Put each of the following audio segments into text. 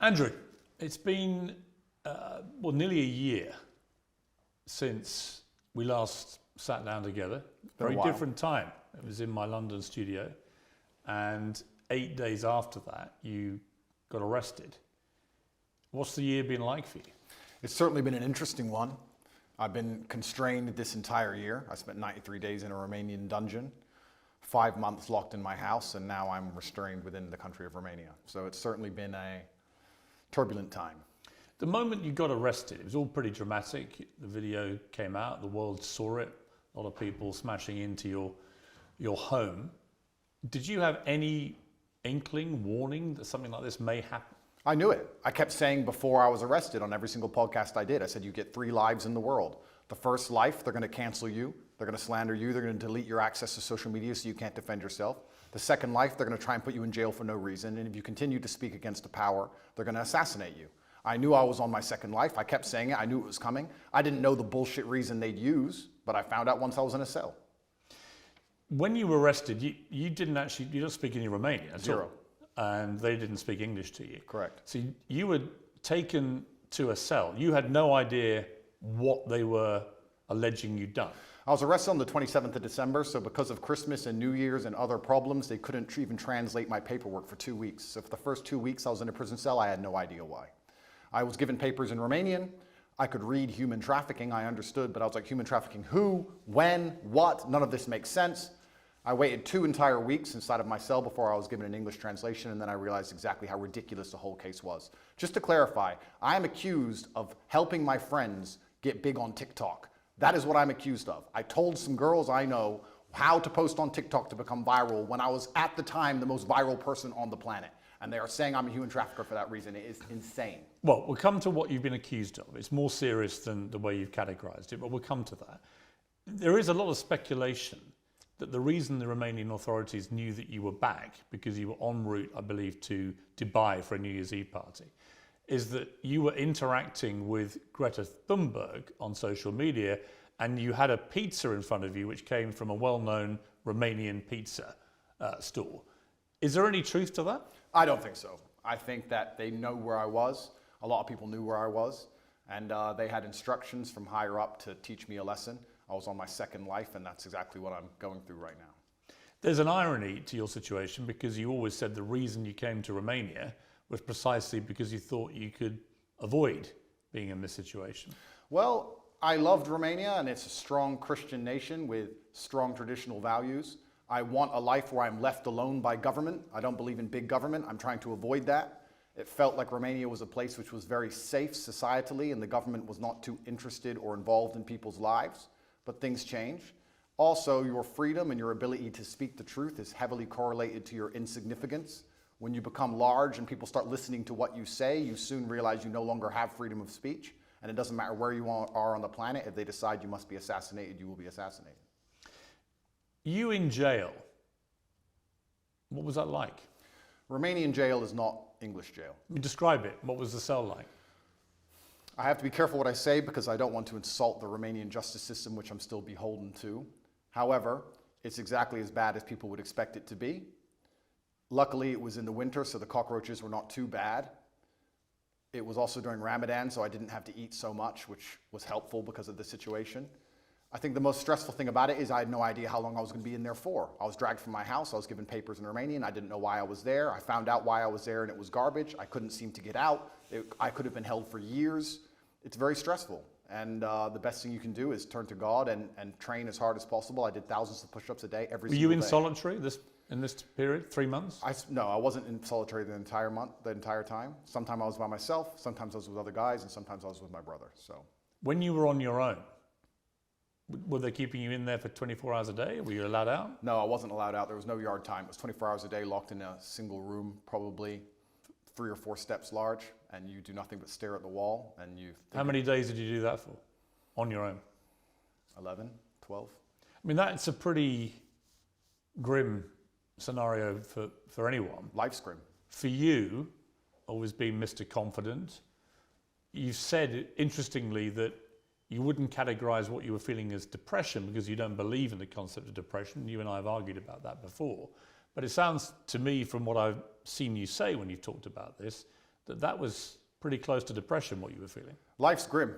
Andrew, it's been nearly a year since we last sat down together. Very different time. It was in my London studio, and 8 days after that, you got arrested. What's the year been like for you? It's certainly been an interesting one. I've been constrained this entire year. I spent 93 days in a Romanian dungeon, 5 months locked in my house, and now I'm restrained within the country of Romania. So it's certainly been a turbulent time. The moment you got arrested, it was all pretty dramatic. The video came out, the world saw it, a lot of people smashing into your home. Did you have any inkling, warning that something like this may happen? I knew it. I kept saying before I was arrested on every single podcast I did, I said, you get 3 lives in the world. The first life, they're going to cancel you. They're going to slander you. They're going to delete your access to social media so you can't defend yourself. The second life, they're going to try and put you in jail for no reason. And if you continue to speak against the power, they're going to assassinate you. I knew I was on my second life. I kept saying it. I knew it was coming. I didn't know the bullshit reason they'd use, but I found out once I was in a cell. When you were arrested, you don't speak any Romanian at Zero. all. And they didn't speak English to you. Correct. So you were taken to a cell. You had no idea what they were alleging you'd done. I was arrested on the 27th of December, so because of Christmas and New Year's and other problems, they couldn't even translate my paperwork for 2 weeks. So for the first 2 weeks I was in a prison cell, I had no idea why. I was given papers in Romanian. I could read human trafficking, I understood, but I was like, human trafficking who, when, what? None of this makes sense. I waited 2 entire weeks inside of my cell before I was given an English translation, and then I realized exactly how ridiculous the whole case was. Just to clarify, I am accused of helping my friends get big on TikTok. That is what I'm accused of. I told some girls I know how to post on TikTok to become viral when I was at the time the most viral person on the planet. And they are saying I'm a human trafficker for that reason. It is insane. Well, we'll come to what you've been accused of. It's more serious than the way you've categorized it, but we'll come to that. There is a lot of speculation that the reason the Romanian authorities knew that you were back, because you were en route, I believe, to Dubai for a New Year's Eve party, is that you were interacting with Greta Thunberg on social media, and you had a pizza in front of you which came from a well-known Romanian pizza store. Is there any truth to that? I don't think so. I think that they know where I was. A lot of people knew where I was, and they had instructions from higher up to teach me a lesson. I was on my second life, and that's exactly what I'm going through right now. There's an irony to your situation, because you always said the reason you came to Romania was precisely because you thought you could avoid being in this situation. Well, I loved Romania, and it's a strong Christian nation with strong traditional values. I want a life where I'm left alone by government. I don't believe in big government. I'm trying to avoid that. It felt like Romania was a place which was very safe societally, and the government was not too interested or involved in people's lives. But things change. Also, your freedom and your ability to speak the truth is heavily correlated to your insignificance. When you become large and people start listening to what you say, you soon realize you no longer have freedom of speech. And it doesn't matter where you are on the planet. If they decide you must be assassinated, you will be assassinated. You in jail, what was that like? Romanian jail is not English jail. Describe it. What was the cell like? I have to be careful what I say because I don't want to insult the Romanian justice system, which I'm still beholden to. However, it's exactly as bad as people would expect it to be. Luckily, it was in the winter, so the cockroaches were not too bad. It was also during Ramadan, so I didn't have to eat so much, which was helpful because of the situation. I think the most stressful thing about it is I had no idea how long I was going to be in there for. I was dragged from my house. I was given papers in Romanian. I didn't know why I was there. I found out why I was there, and it was garbage. I couldn't seem to get out. I could have been held for years. It's very stressful, and the best thing you can do is turn to God and train as hard as possible. I did thousands of push-ups a day every single day. Were you in solitary in this period, 3 months? No, I wasn't in solitary the entire time. Sometimes I was by myself, sometimes I was with other guys, and sometimes I was with my brother. So, when you were on your own, were they keeping you in there for 24 hours a day? Were you allowed out? No, I wasn't allowed out. There was no yard time. It was 24 hours a day, locked in a single room, probably 3 or 4 steps large, and you do nothing but stare at the wall. And you. How many days did you do that for, on your own? 11, 12. I mean, that's a pretty grim scenario for anyone. Life's grim. For you, always being Mr. Confident, you've said, interestingly, that you wouldn't categorize what you were feeling as depression because you don't believe in the concept of depression. You and I have argued about that before. But it sounds to me, from what I've seen you say when you've talked about this, that was pretty close to depression, what you were feeling. Life's grim.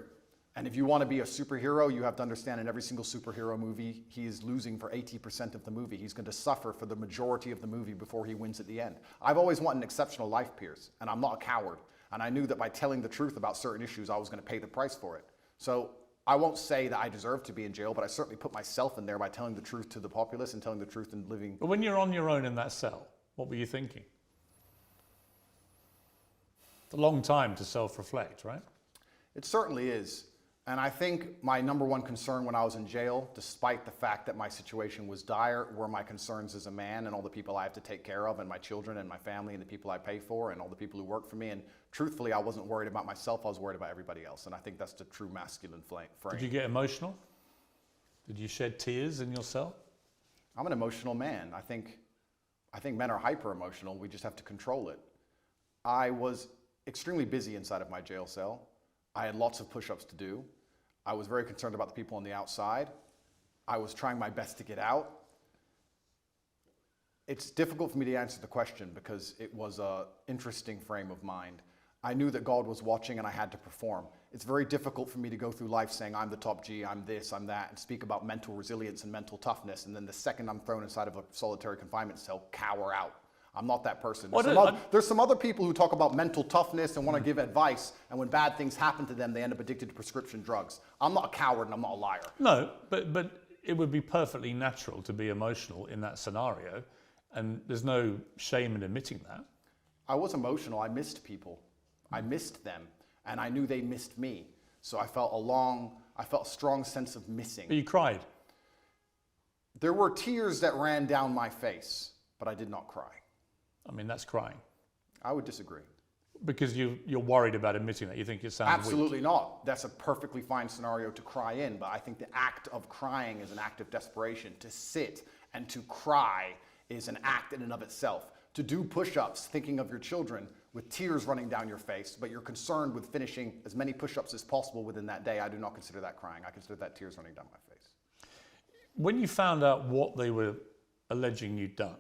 And if you want to be a superhero, you have to understand in every single superhero movie, he is losing for 80% of the movie. He's going to suffer for the majority of the movie before he wins at the end. I've always wanted an exceptional life, Piers, and I'm not a coward. And I knew that by telling the truth about certain issues, I was going to pay the price for it. So I won't say that I deserve to be in jail, but I certainly put myself in there by telling the truth to the populace and telling the truth and living. But when you're on your own in that cell, what were you thinking? It's a long time to self-reflect, right? It certainly is. And I think my number one concern when I was in jail, despite the fact that my situation was dire, were my concerns as a man and all the people I have to take care of, and my children and my family and the people I pay for and all the people who work for me. And truthfully, I wasn't worried about myself, I was worried about everybody else. And I think that's the true masculine frame. Did you get emotional? Did you shed tears in your cell? I'm an emotional man. I think men are hyper emotional. We just have to control it. I was extremely busy inside of my jail cell. I had lots of push-ups to do. I was very concerned about the people on the outside. I was trying my best to get out. It's difficult for me to answer the question because it was an interesting frame of mind. I knew that God was watching and I had to perform. It's very difficult for me to go through life saying I'm the top G, I'm this, I'm that, and speak about mental resilience and mental toughness, and then the second I'm thrown inside of a solitary confinement cell, cower out. I'm not that person. There's some other people who talk about mental toughness and want to give advice, and when bad things happen to them, they end up addicted to prescription drugs. I'm not a coward and I'm not a liar. No, but it would be perfectly natural to be emotional in that scenario, and there's no shame in admitting that. I was emotional. I missed people. I missed them, and I knew they missed me. So I felt a strong sense of missing. But you cried. There were tears that ran down my face, but I did not cry. I mean, that's crying. I would disagree. Because you're worried about admitting that. You think it sounds Absolutely weak. not. That's a perfectly fine scenario to cry in, but I think the act of crying is an act of desperation. To sit and to cry is an act in and of itself. To do push-ups, thinking of your children with tears running down your face, but you're concerned with finishing as many push-ups as possible within that day, I do not consider that crying. I consider that tears running down my face. When you found out what they were alleging you'd done,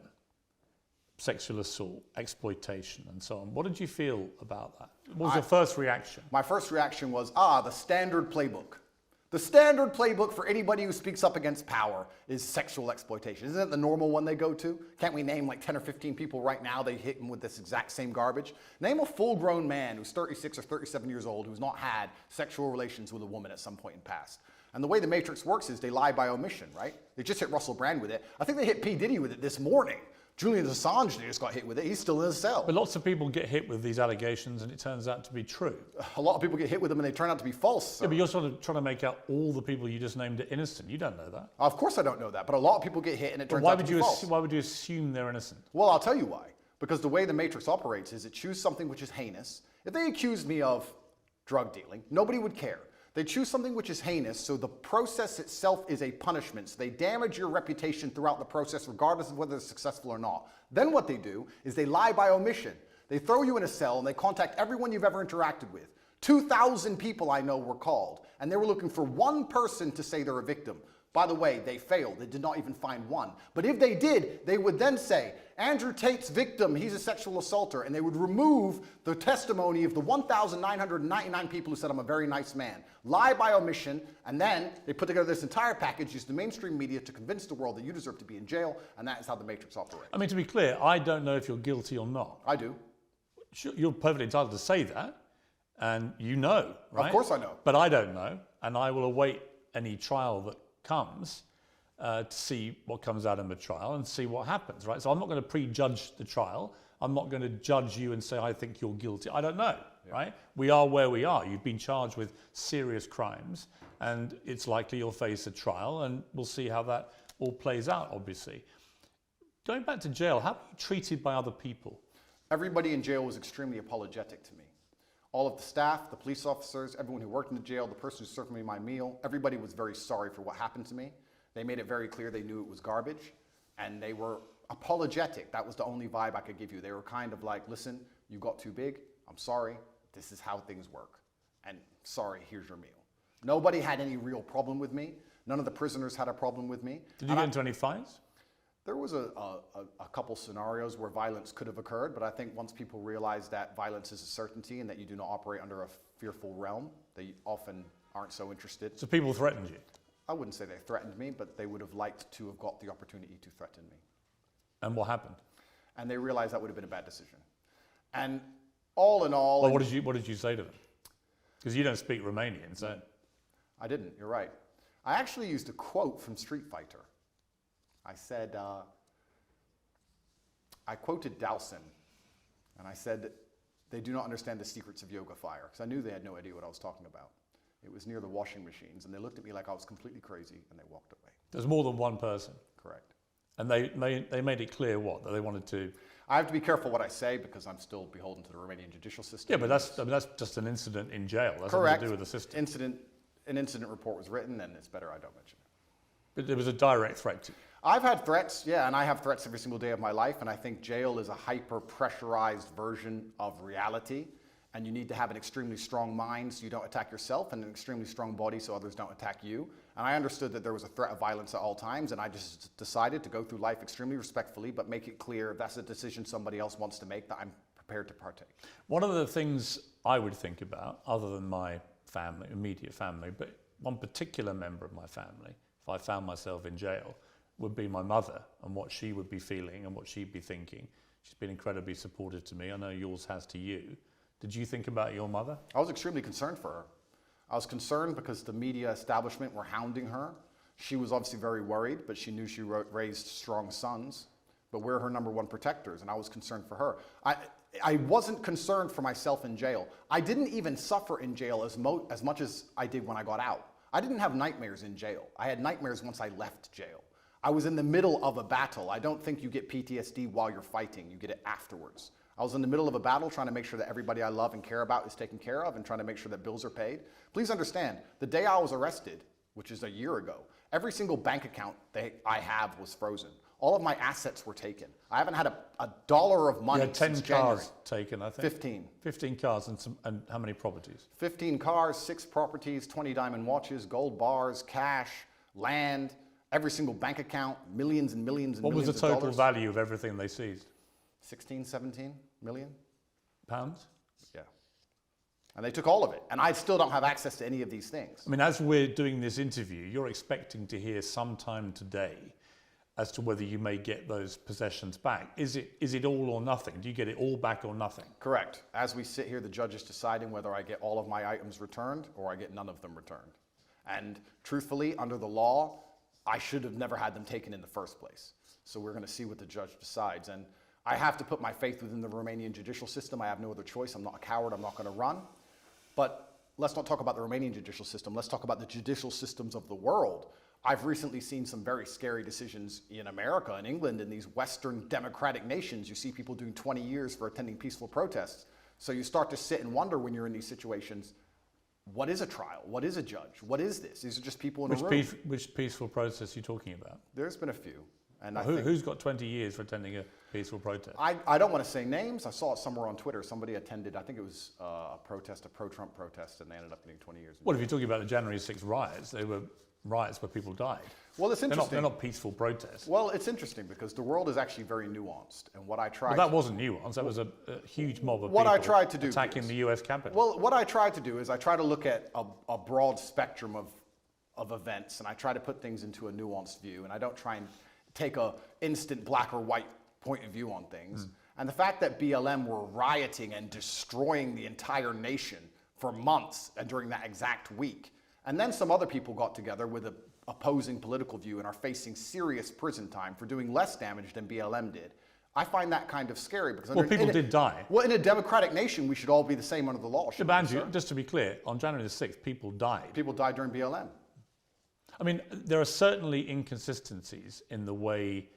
sexual assault, exploitation, and so on, what did you feel about that? What was your first reaction? My first reaction was, the standard playbook. The standard playbook for anybody who speaks up against power is sexual exploitation. Isn't it the normal one they go to? Can't we name like 10 or 15 people right now they hit them with this exact same garbage? Name a full-grown man who's 36 or 37 years old who's not had sexual relations with a woman at some point in the past. And the way the Matrix works is they lie by omission, right? They just hit Russell Brand with it. I think they hit P. Diddy with it this morning. Julian Assange, they just got hit with it. He's still in his cell. But lots of people get hit with these allegations and it turns out to be true. A lot of people get hit with them and they turn out to be false. So. Yeah, but you're sort of trying to make out all the people you just named are innocent. You don't know that. Of course I don't know that, but a lot of people get hit and it turns out to be false. Why would you assume they're innocent? Well, I'll tell you why. Because the way the Matrix operates is it chooses something which is heinous. If they accused me of drug dealing, nobody would care. They choose something which is heinous, so the process itself is a punishment. So they damage your reputation throughout the process, regardless of whether it's successful or not. Then what they do is they lie by omission. They throw you in a cell and they contact everyone you've ever interacted with. 2,000 people I know were called, and they were looking for one person to say they're a victim. By the way, they failed. They did not even find one. But if they did, they would then say, Andrew Tate's victim, he's a sexual assaulter. And they would remove the testimony of the 1,999 people who said, I'm a very nice man. Lie by omission. And then they put together this entire package, use the mainstream media to convince the world that you deserve to be in jail. And that is how the Matrix operates. I mean, to be clear, I don't know if you're guilty or not. I do. You're perfectly entitled to say that. And you know, right? Of course I know. But I don't know. And I will await any trial that comes to see what comes out in the trial and see what happens, right? So I'm not going to prejudge the trial. I'm not going to judge you and say, I think you're guilty. I don't know, right? We are where we are. You've been charged with serious crimes and it's likely you'll face a trial and we'll see how that all plays out, obviously. Going back to jail, how were you treated by other people? Everybody in jail was extremely apologetic to me. All of the staff, the police officers, everyone who worked in the jail, the person who served me my meal, everybody was very sorry for what happened to me. They made it very clear they knew it was garbage, and they were apologetic. That was the only vibe I could give you. They were kind of like, listen, you got too big. I'm sorry. This is how things work. And sorry, here's your meal. Nobody had any real problem with me. None of the prisoners had a problem with me. Did you get into any fights? There was a couple scenarios where violence could have occurred, but I think once people realize that violence is a certainty and that you do not operate under a fearful realm, they often aren't so interested. So people threatened you? I wouldn't say they threatened me, but they would have liked to have got the opportunity to threaten me. And what happened? And they realized that would have been a bad decision. And all in all... Well, what did you say to them? Because you don't speak Romanian, so... I didn't, you're right. I actually used a quote from Street Fighter. I said, I quoted Dowson, and I said, they do not understand the secrets of yoga fire, because I knew they had no idea what I was talking about. It was near the washing machines, and they looked at me like I was completely crazy, and they walked away. There's more than one person? Correct. And they made it clear what? That they wanted to... I have to be careful what I say, because I'm still beholden to the Romanian judicial system. Yeah, but that's just an incident in jail. That's Correct. nothing to do with the system. An incident report was written, and it's better I don't mention it. But there was a direct threat to you. I've had threats, yeah, and I have threats every single day of my life, and I think jail is a hyper-pressurized version of reality, and you need to have an extremely strong mind so you don't attack yourself, and an extremely strong body so others don't attack you. And I understood that there was a threat of violence at all times, and I just decided to go through life extremely respectfully, but make it clear if that's a decision somebody else wants to make, that I'm prepared to partake. One of the things I would think about, other than my family, immediate family, but one particular member of my family, if I found myself in jail, would be my mother and what she would be feeling and what she'd be thinking. She's been incredibly supportive to me. I know yours has to you. Did you think about your mother? I was extremely concerned for her. I was concerned because the media establishment were hounding her. She was obviously very worried, but she knew she raised strong sons. But we're her number one protectors, and I was concerned for her. I wasn't concerned for myself in jail. I didn't even suffer in jail as much as I did when I got out. I didn't have nightmares in jail. I had nightmares once I left jail. I was in the middle of a battle. I don't think you get PTSD while you're fighting. You get it afterwards. I was in the middle of a battle trying to make sure that everybody I love and care about is taken care of and trying to make sure that bills are paid. Please understand, the day I was arrested, which is a year ago, every single bank account that I have was frozen. All of my assets were taken. I haven't had a dollar of money since January. You had 10 cars taken, I think. 15. 15 cars and how many properties? 15 cars, 6 properties, 20 diamond watches, gold bars, cash, land, every single bank account, millions and millions and millions of dollars. What was the total value of everything they seized? 16, 17 million. Pounds? Yeah. And they took all of it. And I still don't have access to any of these things. I mean, as we're doing this interview, you're expecting to hear sometime today as to whether you may get those possessions back. Is it all or nothing? Do you get it all back or nothing? Correct. As we sit here, the judge is deciding whether I get all of my items returned or I get none of them returned. And truthfully, under the law, I should have never had them taken in the first place. So we're going to see what the judge decides. And I have to put my faith within the Romanian judicial system. I have no other choice. I'm not a coward. I'm not going to run. But let's not talk about the Romanian judicial system. Let's talk about the judicial systems of the world. I've recently seen some very scary decisions in America and England and these Western democratic nations. You see people doing 20 years for attending peaceful protests. So you start to sit and wonder when you're in these situations, what is a trial? What is a judge? What is this? These are just people in a room. Which peaceful protest are you talking about? There's been a few. And who's got 20 years for attending a peaceful protest? I don't want to say names. I saw it somewhere on Twitter. Somebody attended, I think it was a protest, a pro-Trump protest, and they ended up getting 20 years. Well, if you're talking about the January 6th riots, they were riots where people died. Well, it's interesting. They're not peaceful protests. Well, it's interesting because the world is actually very nuanced. And what I tried... Well, that wasn't nuanced. That was a huge mob of what people I tried to do, attacking the US Capitol. Well, what I tried to do is I try to look at a broad spectrum of events, and I try to put things into a nuanced view, and I don't try and take a instant black or white point of view on things. And the fact that BLM were rioting and destroying the entire nation for months and during that exact week, and then some other people got together with an opposing political view and are facing serious prison time for doing less damage than BLM did. I find that kind of scary because people did die. Well, in a democratic nation, we should all be the same under the law. But Andrew, just to be clear, on January the 6th, people died. People died during BLM. I mean, there are certainly inconsistencies in the way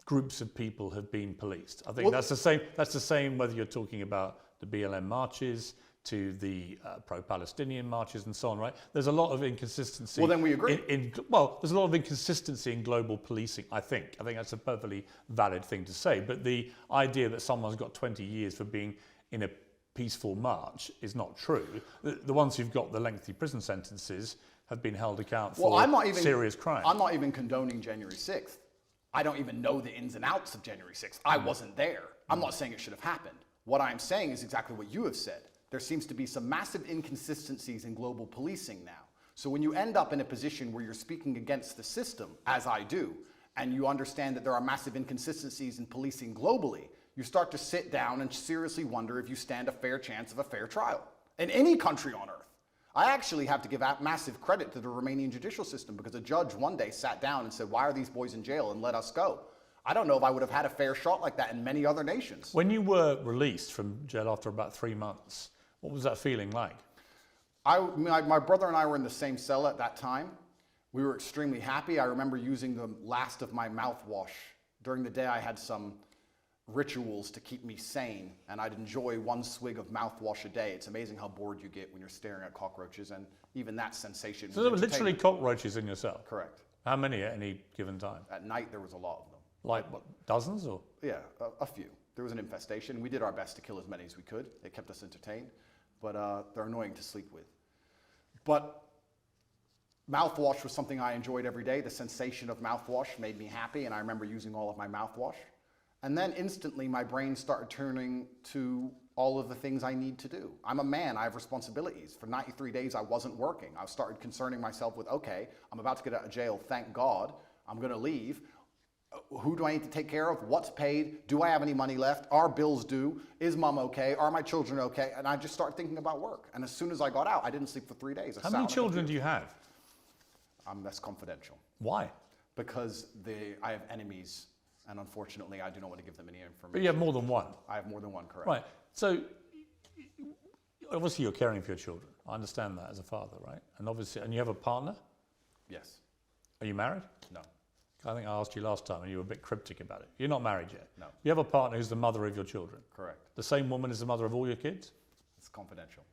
groups of people have been policed. I think that's the same whether you're talking about the BLM marches to the pro-Palestinian marches and so on, right? There's a lot of inconsistency. Well, then we agree. There's a lot of inconsistency in global policing, I think. I think that's a perfectly valid thing to say. But the idea that someone's got 20 years for being in a peaceful march is not true. The ones who've got the lengthy prison sentences have been held account for serious crimes. I'm not even condoning January 6th. I don't even know the ins and outs of January 6th. I wasn't there. I'm not saying it should have happened. What I'm saying is exactly what you have said. There seems to be some massive inconsistencies in global policing now. So when you end up in a position where you're speaking against the system, as I do, and you understand that there are massive inconsistencies in policing globally, you start to sit down and seriously wonder if you stand a fair chance of a fair trial in any country on earth. I actually have to give massive credit to the Romanian judicial system because a judge one day sat down and said, why are these boys in jail, and let us go. I don't know if I would have had a fair shot like that in many other nations. When you were released from jail after about 3 months, what was that feeling like? My brother and I were in the same cell at that time. We were extremely happy. I remember using the last of my mouthwash. During the day, I had some rituals to keep me sane, and I'd enjoy 1 swig of mouthwash a day. It's amazing how bored you get when you're staring at cockroaches, and even that sensation. So there were literally cockroaches in your cell? Correct. How many at any given time? At night, there was a lot of them. Like what, dozens or? Yeah, a few. There was an infestation. We did our best to kill as many as we could. It kept us entertained, but they're annoying to sleep with. But mouthwash was something I enjoyed every day. The sensation of mouthwash made me happy, and I remember using all of my mouthwash. And then instantly my brain started turning to all of the things I need to do. I'm a man, I have responsibilities. For 93 days I wasn't working. I started concerning myself with, okay, I'm about to get out of jail, thank God. I'm gonna leave. Who do I need to take care of? What's paid? Do I have any money left? Are bills due? Is mom okay? Are my children okay? And I just started thinking about work. And as soon as I got out, I didn't sleep for 3 days. How many children do you have? That's confidential. Why? Because I have enemies, and unfortunately I do not want to give them any information. But you have more than one? I have more than one, correct. Right. So obviously you're caring for your children. I understand that as a father, right? And obviously, and you have a partner? Yes. Are you married? No. I think I asked you last time and you were a bit cryptic about it. You're not married yet? No. You have a partner who's the mother of your children? Correct. The same woman as the mother of all your kids? It's confidential.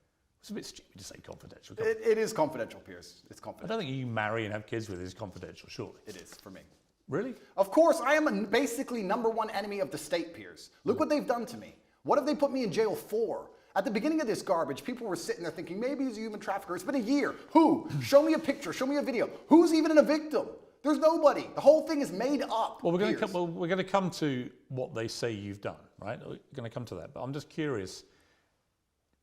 It's a bit stupid to say confidential. It is confidential, Piers. It's I confidential. don't think you marry and have kids with is confidential, surely. It is, for me. Really? Of course, I am basically #1 enemy of the state, Piers. Look what they've done to me. What have they put me in jail for? At the beginning of this garbage, people were sitting there thinking, maybe he's a human trafficker. It's been a year. Who? Show me a picture. Show me a video. Who's even a victim? There's nobody. The whole thing is made up. Well, we're going to come to what they say you've done, right? We're going to come to that. But I'm just curious.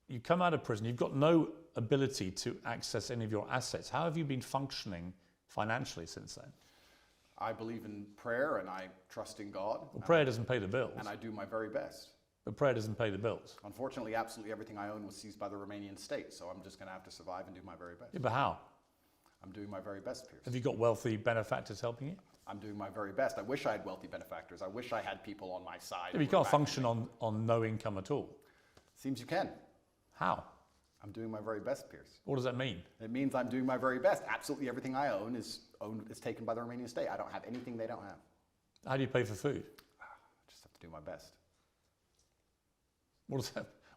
You come out of prison. You've got no ability to access any of your assets. How have you been functioning financially since then? I believe in prayer and I trust in God. Well, prayer doesn't pay the bills. And I do my very best. But prayer doesn't pay the bills. Unfortunately, absolutely everything I own was seized by the Romanian state, so I'm just going to have to survive and do my very best. Yeah, but how? I'm doing my very best, Piers. Have you got wealthy benefactors helping you? I'm doing my very best. I wish I had wealthy benefactors. I wish I had people on my side. Yeah, but you can't function on no income at all. Seems you can. How? I'm doing my very best, Piers. What does that mean? It means I'm doing my very best. Absolutely everything I own is taken by the Romanian state. I don't have anything they don't have. How do you pay for food? I just have to do my best. What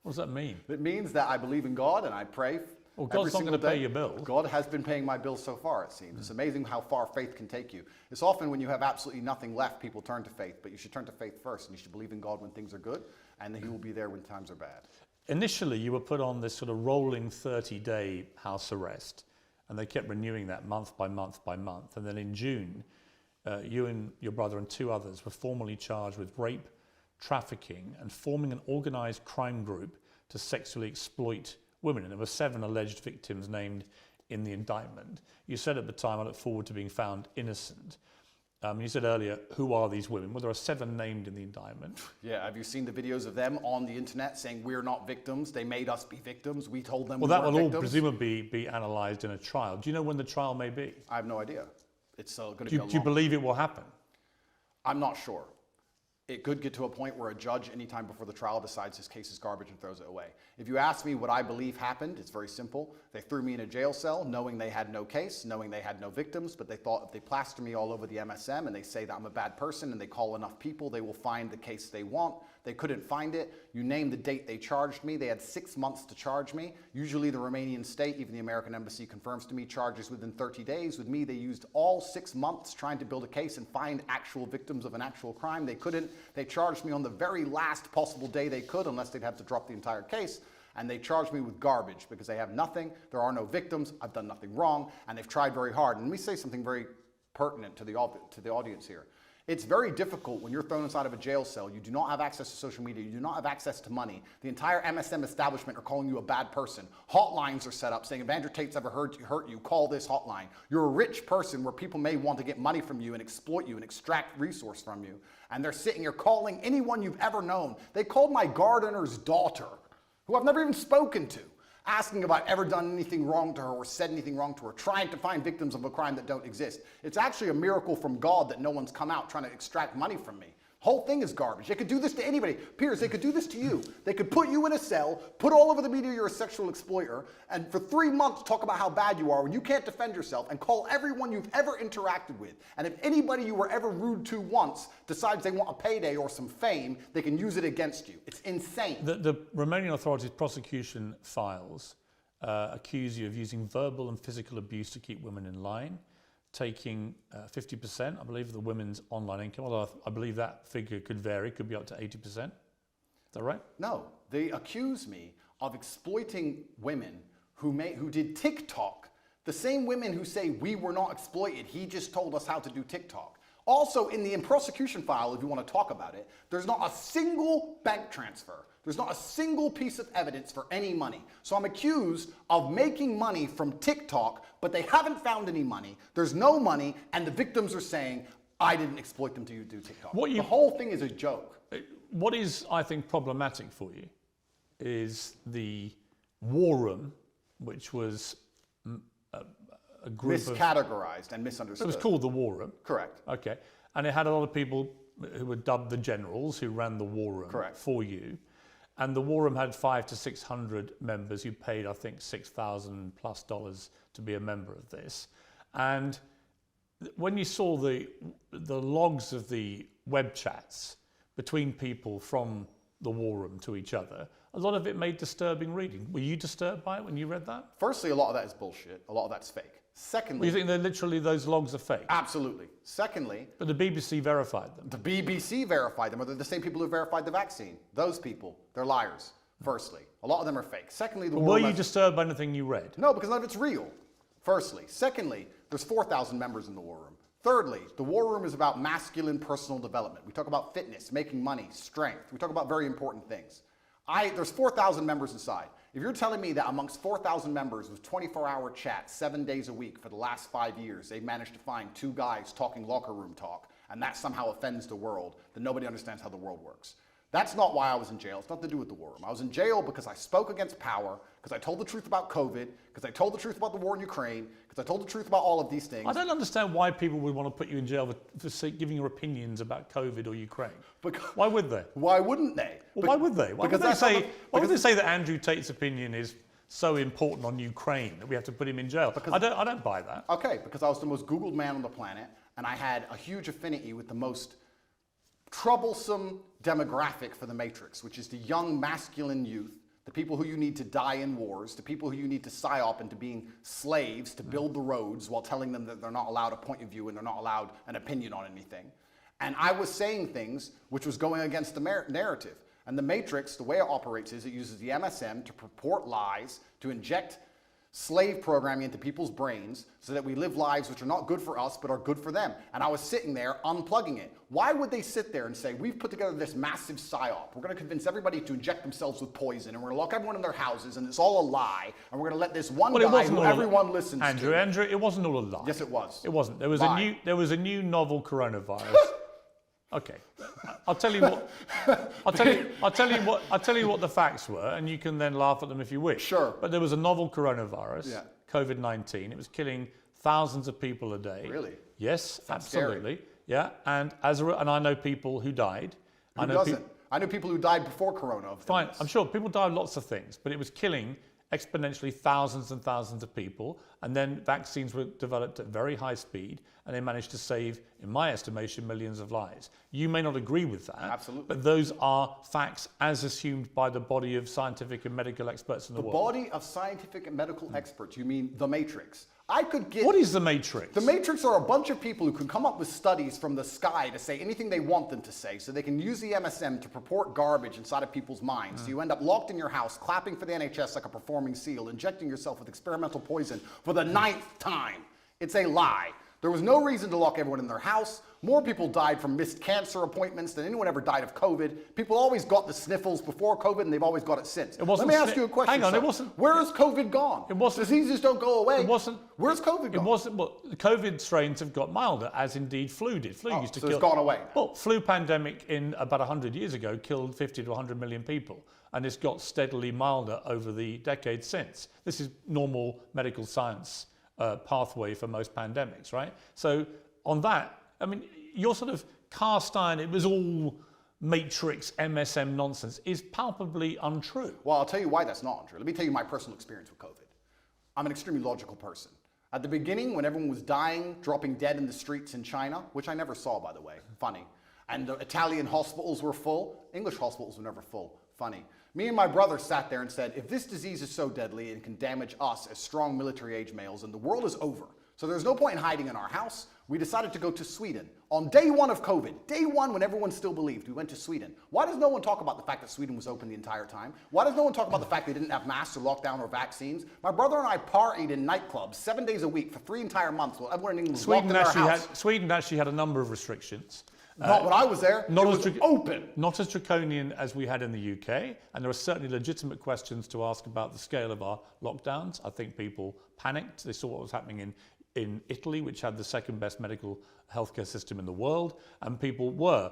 does that mean? It means that I believe in God and I pray. Well, God's not going to pay your bills. God has been paying my bills so far, it seems. It's amazing how far faith can take you. It's often when you have absolutely nothing left, people turn to faith, but you should turn to faith first, and you should believe in God when things are good, and He will be there when times are bad. Initially, you were put on this sort of rolling 30-day house arrest, and they kept renewing that month by month by month. And then in June, you and your brother and 2 others were formally charged with rape, trafficking, and forming an organized crime group to sexually exploit women. And there were 7 alleged victims named in the indictment. You said at the time, I look forward to being found innocent. You said earlier, who are these women? Well, there are 7 named in the indictment. Yeah, have you seen the videos of them on the internet saying we're not victims? They made us be victims. We told them we weren't victims. Well, that will all presumably be analysed in a trial. Do you know when the trial may be? I have no idea. It's going to be a long... Do you believe it will happen? I'm not sure. It could get to a point where a judge, anytime before the trial, decides his case is garbage and throws it away. If you ask me what I believe happened, it's very simple. They threw me in a jail cell knowing they had no case, knowing they had no victims, but they thought if they plaster me all over the MSM and they say that I'm a bad person and they call enough people, they will find the case they want. They couldn't find it. You name the date they charged me. They had 6 months to charge me. Usually the Romanian state, even the American embassy confirms to me, charges within 30 days. With me, they used all 6 months trying to build a case and find actual victims of an actual crime. They couldn't. They charged me on the very last possible day they could, unless they'd have to drop the entire case. And they charged me with garbage because they have nothing. There are no victims. I've done nothing wrong. And they've tried very hard. And let me say something very pertinent to the audience here. It's very difficult when you're thrown inside of a jail cell. You do not have access to social media. You do not have access to money. The entire MSM establishment are calling you a bad person. Hotlines are set up saying, if Andrew Tate's ever hurt you, call this hotline. You're a rich person where people may want to get money from you and exploit you and extract resource from you. And they're sitting here calling anyone you've ever known. They called my gardener's daughter, who I've never even spoken to, asking if I've ever done anything wrong to her or said anything wrong to her, trying to find victims of a crime that don't exist. It's actually a miracle from God that no one's come out trying to extract money from me. Whole thing is garbage. They could do this to anybody. Piers, they could do this to you. They could put you in a cell, put all over the media you're a sexual exploiter, and for 3 months talk about how bad you are when you can't defend yourself, and call everyone you've ever interacted with. And if anybody you were ever rude to once decides they want a payday or some fame, they can use it against you. It's insane. The Romanian authorities' prosecution files accuse you of using verbal and physical abuse to keep women in line, taking 50%, I believe, of the women's online income, although I believe that figure could vary, could be up to 80%. Is that right? No, they accuse me of exploiting women who did TikTok, the same women who say we were not exploited, he just told us how to do TikTok. Also, in the prosecution file, if you want to talk about it, there's not a single bank transfer. There's not a single piece of evidence for any money. So I'm accused of making money from TikTok, but they haven't found any money. There's no money, and the victims are saying, I didn't exploit them to do TikTok. The whole thing is a joke. What is, I think, problematic for you is the war room, which was a group miscategorized and misunderstood. It was called the war room. Correct. Okay. And it had a lot of people who were dubbed the generals who ran the war room. Correct. For you. And the war room had 500 to 600 members who paid, I think, $6,000+ to be a member of this. And when you saw the logs of the web chats between people from the war room to each other, a lot of it made disturbing reading. Were you disturbed by it when you read that? Firstly, a lot of that is bullshit. A lot of that's fake. Secondly... You think that literally those logs are fake? Absolutely. Secondly... But the BBC verified them. The BBC verified them, or they're the same people who verified the vaccine. Those people, they're liars, firstly. A lot of them are fake. Secondly, were you disturbed by anything you read? No, because none of it's real, firstly. Secondly, there's 4,000 members in the war room. Thirdly, the war room is about masculine personal development. We talk about fitness, making money, strength. We talk about very important things. There's 4,000 members inside. If you're telling me that amongst 4,000 members with 24-hour chats 7 days a week for the last 5 years, they've managed to find 2 guys talking locker room talk, and that somehow offends the world, then nobody understands how the world works. That's not why I was in jail. It's nothing to do with the war room. I was in jail because I spoke against power, because I told the truth about COVID, because I told the truth about the war in Ukraine, because I told the truth about all of these things. I don't understand why people would want to put you in jail for giving your opinions about COVID or Ukraine. Why would they? Why wouldn't they? Well, why would they? Why would they say that Andrew Tate's opinion is so important on Ukraine that we have to put him in jail? I don't buy that. Okay, because I was the most Googled man on the planet, and I had a huge affinity with the most troublesome demographic for the Matrix, which is the young masculine youth, the people who you need to die in wars, the people who you need to psyop into being slaves to build the roads while telling them that they're not allowed a point of view and they're not allowed an opinion on anything. And I was saying things which was going against the narrative. And the Matrix, the way it operates is it uses the MSM to purport lies, to inject slave programming into people's brains so that we live lives which are not good for us but are good for them. And I was sitting there unplugging it. Why would they sit there and say, we've put together this massive psyop, we're going to convince everybody to inject themselves with poison, and we're going to lock everyone in their houses, and it's all a lie, and we're going to let this one guy who everyone listens to... Andrew, it wasn't all a lie. Yes, it was. It wasn't. There was a new novel coronavirus. Okay, I'll tell you what. I'll tell you what the facts were, and you can then laugh at them if you wish. Sure. But there was a novel coronavirus, COVID-19. It was killing thousands of people a day. Really? Yes, That's absolutely. Scary. Yeah, and I know people who died. Who doesn't? I know people who died before Corona. Fine, I'm sure people died of lots of things, but it was killing exponentially thousands and thousands of people, and then vaccines were developed at very high speed, and they managed to save, in my estimation, millions of lives. You may not agree with that, absolutely, but those are facts as assumed by the body of scientific and medical experts in the world. The body of scientific and medical experts, you mean the Matrix? I could get... What is the Matrix? The Matrix are a bunch of people who can come up with studies from the sky to say anything they want them to say, so they can use the MSM to purport garbage inside of people's minds. So you end up locked in your house, clapping for the NHS like a performing seal, injecting yourself with experimental poison for the 9th time. It's a lie. There was no reason to lock everyone in their house. More people died from missed cancer appointments than anyone ever died of COVID. People always got the sniffles before COVID, and they've always got it since. Let me ask you a question. Hang on, sir. it wasn't. Where has COVID gone? It wasn't. Diseases don't go away. It wasn't. Where's COVID gone? It wasn't. Well, the COVID strains have got milder, as indeed flu did. Flu used to kill. So it's gone away now. Well, flu pandemic in about 100 years ago killed 50 to 100 million people, and it's got steadily milder over the decades since. This is normal medical science pathway for most pandemics, right? So on that, I mean, your sort of cast iron, it was all matrix MSM nonsense, is palpably untrue. Well, I'll tell you why that's not untrue. Let me tell you my personal experience with COVID. I'm an extremely logical person. At the beginning, when everyone was dying, dropping dead in the streets in China, which I never saw, by the way, funny, and the Italian hospitals were full, English hospitals were never full, funny. Me and my brother sat there and said, if this disease is so deadly and can damage us as strong military-age males, then the world is over. So there's no point in hiding in our house. We decided to go to Sweden. On day one of COVID, day one when everyone still believed, we went to Sweden. Why does no one talk about the fact that Sweden was open the entire time? Why does no one talk about the fact they didn't have masks or lockdown or vaccines? My brother and I partied in nightclubs 7 days a week for 3 entire months while everyone in England was locked in their house. Sweden actually had a number of restrictions. Not when I was there. It was open. Not as draconian as we had in the UK, and there are certainly legitimate questions to ask about the scale of our lockdowns. I think people panicked. They saw what was happening in Italy, which had the second best medical healthcare system in the world, and people were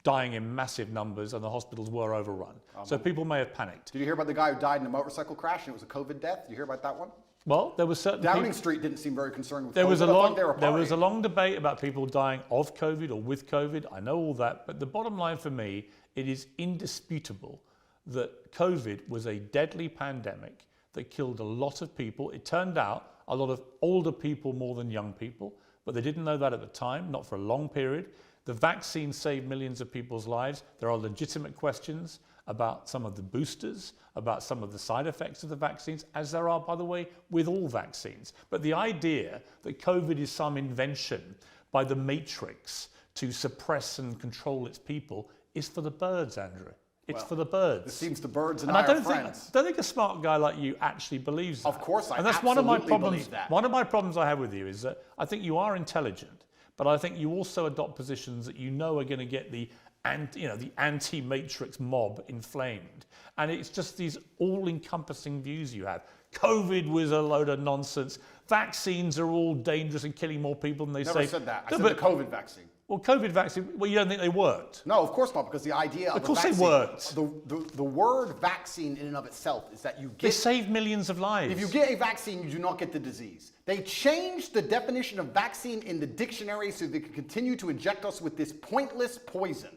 dying in massive numbers and the hospitals were overrun. So people may have panicked. Did you hear about the guy who died in a motorcycle crash and it was a COVID death? Did you hear about that one? Well, there was certain Downing Street didn't seem very concerned with there COVID. There was a long debate about people dying of COVID or with COVID. I know all that, but the bottom line for me, it is indisputable that COVID was a deadly pandemic that killed a lot of people. It turned out a lot of older people more than young people, but they didn't know that at the time, not for a long period. The vaccine saved millions of people's lives. There are legitimate questions about some of the boosters, about some of the side effects of the vaccines, as there are, by the way, with all vaccines. But the idea that COVID is some invention by the matrix to suppress and control its people is for the birds, Andrew. It's for the birds. It seems the birds and I are friends. I don't think a smart guy like you actually believes that. Of course, and that's one of my problems. One of my problems I have with you is that I think you are intelligent, but I think you also adopt positions that you know are going to get the anti-matrix mob inflamed. And it's just these all-encompassing views you have. COVID was a load of nonsense. Vaccines are all dangerous and killing more people than they say. Never said that. I said the COVID vaccine. Well, COVID vaccine, well, you don't think they worked? No, of course not, because the idea of course a vaccine, they worked. The word vaccine in and of itself is that you get... They save millions of lives. If you get a vaccine, you do not get the disease. They changed the definition of vaccine in the dictionary so they could continue to inject us with this pointless poison.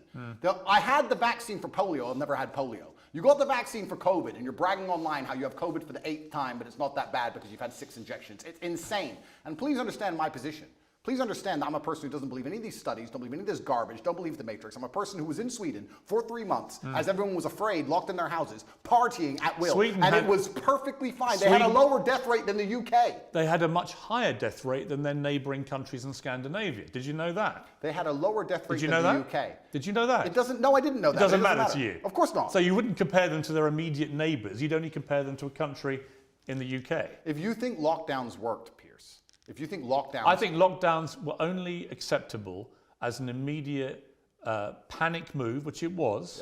I had the vaccine for polio. I've never had polio. You got the vaccine for COVID, and you're bragging online how you have COVID for the 8th time, but it's not that bad because you've had 6 injections. It's insane. And please understand my position. Please understand that I'm a person who doesn't believe any of these studies, don't believe any of this garbage, don't believe the Matrix. I'm a person who was in Sweden for 3 months as everyone was afraid, locked in their houses, partying at will. It was perfectly fine. They had a lower death rate than the UK. They had a much higher death rate than their neighbouring countries in Scandinavia. Did you know that? They had a lower death rate than the UK. Did you know that? It doesn't, no, I didn't know that. It doesn't matter to you? Of course not. So you wouldn't compare them to their immediate neighbours. You'd only compare them to a country in the UK. If you think lockdowns worked, Piers, if you think lockdowns... I think lockdowns were only acceptable as an immediate panic move, which it was,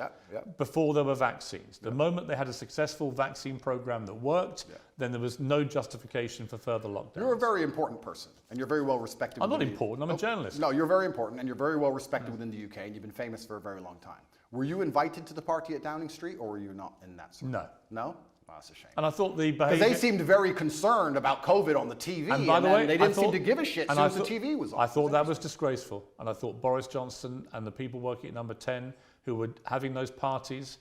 before there were vaccines. The moment they had a successful vaccine program that worked, then there was no justification for further lockdowns. You're a very important person, and you're very well respected. I'm not important, I'm a journalist. No, you're very important, and you're very well respected within the UK, and you've been famous for a very long time. Were you invited to the party at Downing Street, or were you not in that circle? No. No? Oh, that's a shame. And I thought the behaviour... Because they seemed very concerned about COVID on the TV, and by the way, they didn't seem to give a shit as soon as the TV was on. I thought that was disgraceful. And I thought Boris Johnson and the people working at Number 10 who were having those parties,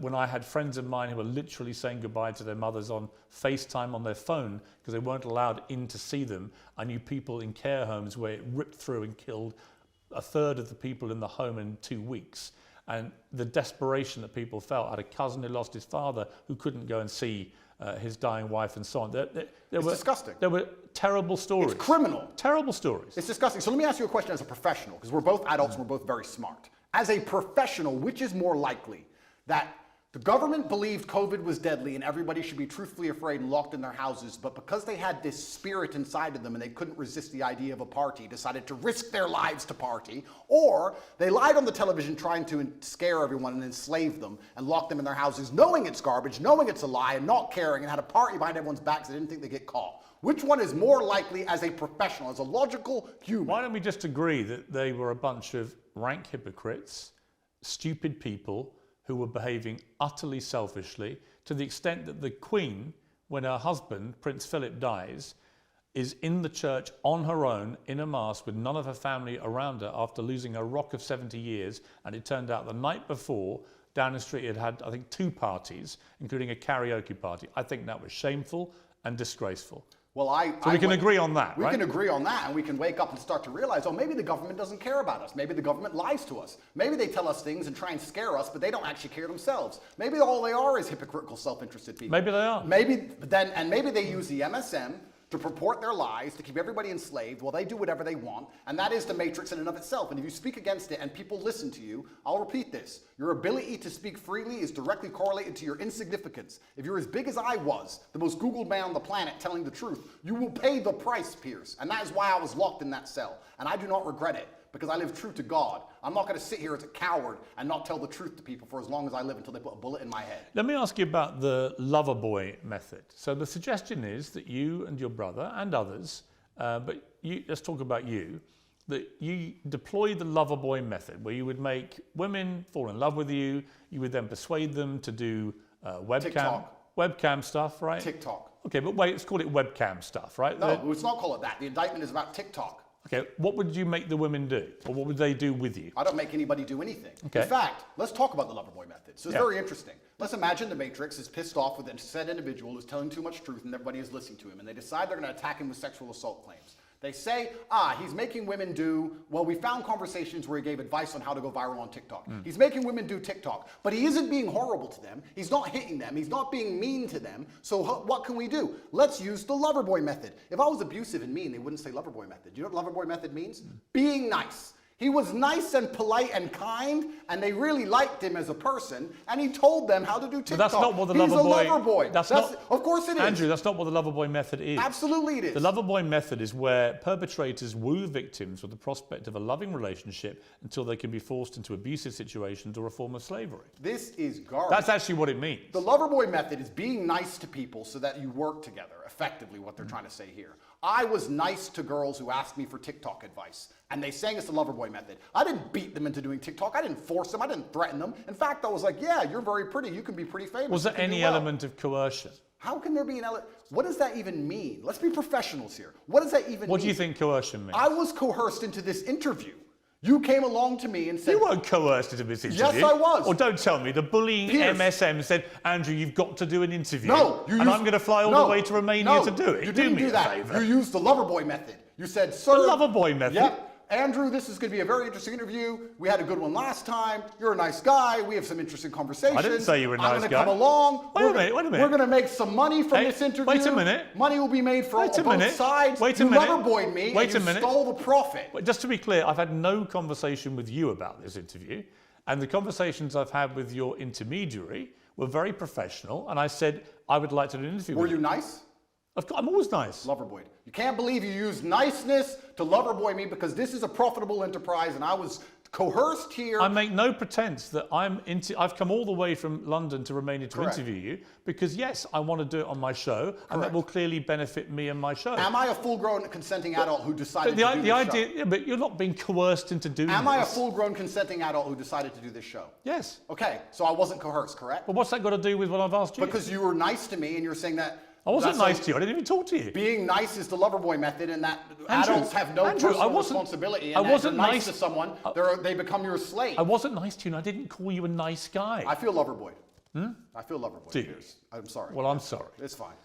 when I had friends of mine who were literally saying goodbye to their mothers on FaceTime on their phone because they weren't allowed in to see them. I knew people in care homes where it ripped through and killed a third of the people in the home in 2 weeks. And the desperation that people felt. I had a cousin who lost his father who couldn't go and see his dying wife and so on. It's disgusting. There were terrible stories. It's criminal. Terrible stories. It's disgusting. So let me ask you a question as a professional, because we're both adults and we're both very smart. As a professional, which is more likely, that The government believed COVID was deadly and everybody should be truthfully afraid and locked in their houses, but because they had this spirit inside of them and they couldn't resist the idea of a party, decided to risk their lives to party, or they lied on the television trying to scare everyone and enslave them and lock them in their houses, knowing it's garbage, knowing it's a lie, and not caring, and had a party behind everyone's backs so they didn't think they'd get caught. Which one is more likely as a professional, as a logical human? Why don't we just agree that they were a bunch of rank hypocrites, stupid people who were behaving utterly selfishly, to the extent that the Queen, when her husband, Prince Philip, dies, is in the church on her own, in a mass, with none of her family around her after losing a rock of 70 years. And it turned out the night before, Downing Street had, I think, 2 parties, including a karaoke party. I think that was shameful and disgraceful. Well, so we can agree on that, right? We can agree on that, and we can wake up and start to realize, oh, maybe the government doesn't care about us. Maybe the government lies to us. Maybe they tell us things and try and scare us, but they don't actually care themselves. Maybe all they are is hypocritical, self-interested people. Maybe they are. Maybe they use the MSM to purport their lies, to keep everybody enslaved while they do whatever they want, and that is the matrix in and of itself. And if you speak against it and people listen to you, I'll repeat this. Your ability to speak freely is directly correlated to your insignificance. If you're as big as I was, the most Googled man on the planet telling the truth, you will pay the price, Piers. And that is why I was locked in that cell. And I do not regret it, because I live true to God. I'm not going to sit here as a coward and not tell the truth to people for as long as I live until they put a bullet in my head. Let me ask you about the lover boy method. So the suggestion is that you and your brother and others, let's talk about you, that you deploy the lover boy method, where you would make women fall in love with you. You would then persuade them to do webcam stuff, right? TikTok. Okay, but wait, let's call it webcam stuff, right? No, let's not call it that. The indictment is about TikTok. Okay, what would you make the women do? Or what would they do with you? I don't make anybody do anything. Okay. In fact, let's talk about the lover boy method. So it's very interesting. Let's imagine the Matrix is pissed off with a said individual who's telling too much truth and everybody is listening to him, and they decide they're going to attack him with sexual assault claims. They say, he's making women do, well, we found conversations where he gave advice on how to go viral on TikTok. He's making women do TikTok, but he isn't being horrible to them. He's not hitting them. He's not being mean to them. So what can we do? Let's use the lover boy method. If I was abusive and mean, they wouldn't say lover boy method. Do you know what lover boy method means? Being nice. He was nice and polite and kind, and they really liked him as a person, and he told them how to do TikTok. But that's not what the lover boy... He's a lover boy. Of course it is. Andrew, that's not what the lover boy method is. Absolutely it is. The lover boy method is where perpetrators woo victims with the prospect of a loving relationship until they can be forced into abusive situations or a form of slavery. This is garbage. That's actually what it means. The lover boy method is being nice to people so that you work together, effectively what they're trying to say here. I was nice to girls who asked me for TikTok advice, and they sang us the lover boy method. I didn't beat them into doing TikTok. I didn't force them. I didn't threaten them. In fact, I was like, yeah, you're very pretty. You can be pretty famous. Was there any element of coercion? How can there be an element? What does that even mean? Let's be professionals here. What does that even mean? What do you think coercion means? I was coerced into this interview. You came along to me and said... You weren't coerced into this interview. Yes, I was. Or don't tell me. The bullying Piers. MSM said, Andrew, you've got to do an interview. No. And I'm going to fly all the way to Romania to do it. You didn't do that. Favor. You used the lover boy method. You said, sir... The lover boy method? Yep. Andrew, this is going to be a very interesting interview. We had a good one last time. You're a nice guy. We have some interesting conversations. I didn't say you were a nice guy. I'm going to come along. Wait a minute. We're going to make some money from this interview. Wait a minute. Money will be made for both sides. Wait a minute. You lover boyed me and you stole the profit. Just to be clear, I've had no conversation with you about this interview. And the conversations I've had with your intermediary were very professional. And I said, I would like to do an interview with you. Were you nice? I'm always nice. Loverboy. You can't believe you used niceness to loverboy me because this is a profitable enterprise and I was coerced here. I make no pretense that I've come all the way from London to Romania to interview you because, yes, I want to do it on my show and that will clearly benefit me and my show. Am I a full-grown consenting adult who decided to do this show? Yeah, but you're not being coerced into doing this. Am I a full-grown consenting adult who decided to do this show? Yes. Okay, so I wasn't coerced, correct? But what's that got to do with what I've asked you? Because you were nice to me and you're saying that... I wasn't nice to you. I didn't even talk to you. Being nice is the loverboy method, and that adults have no personal responsibility. And I wasn't nice to someone; they become your slave. I wasn't nice to you, and I didn't call you a nice guy. I feel loverboy. I feel loverboy. Do you? I'm sorry. Well, I'm sorry. It's fine.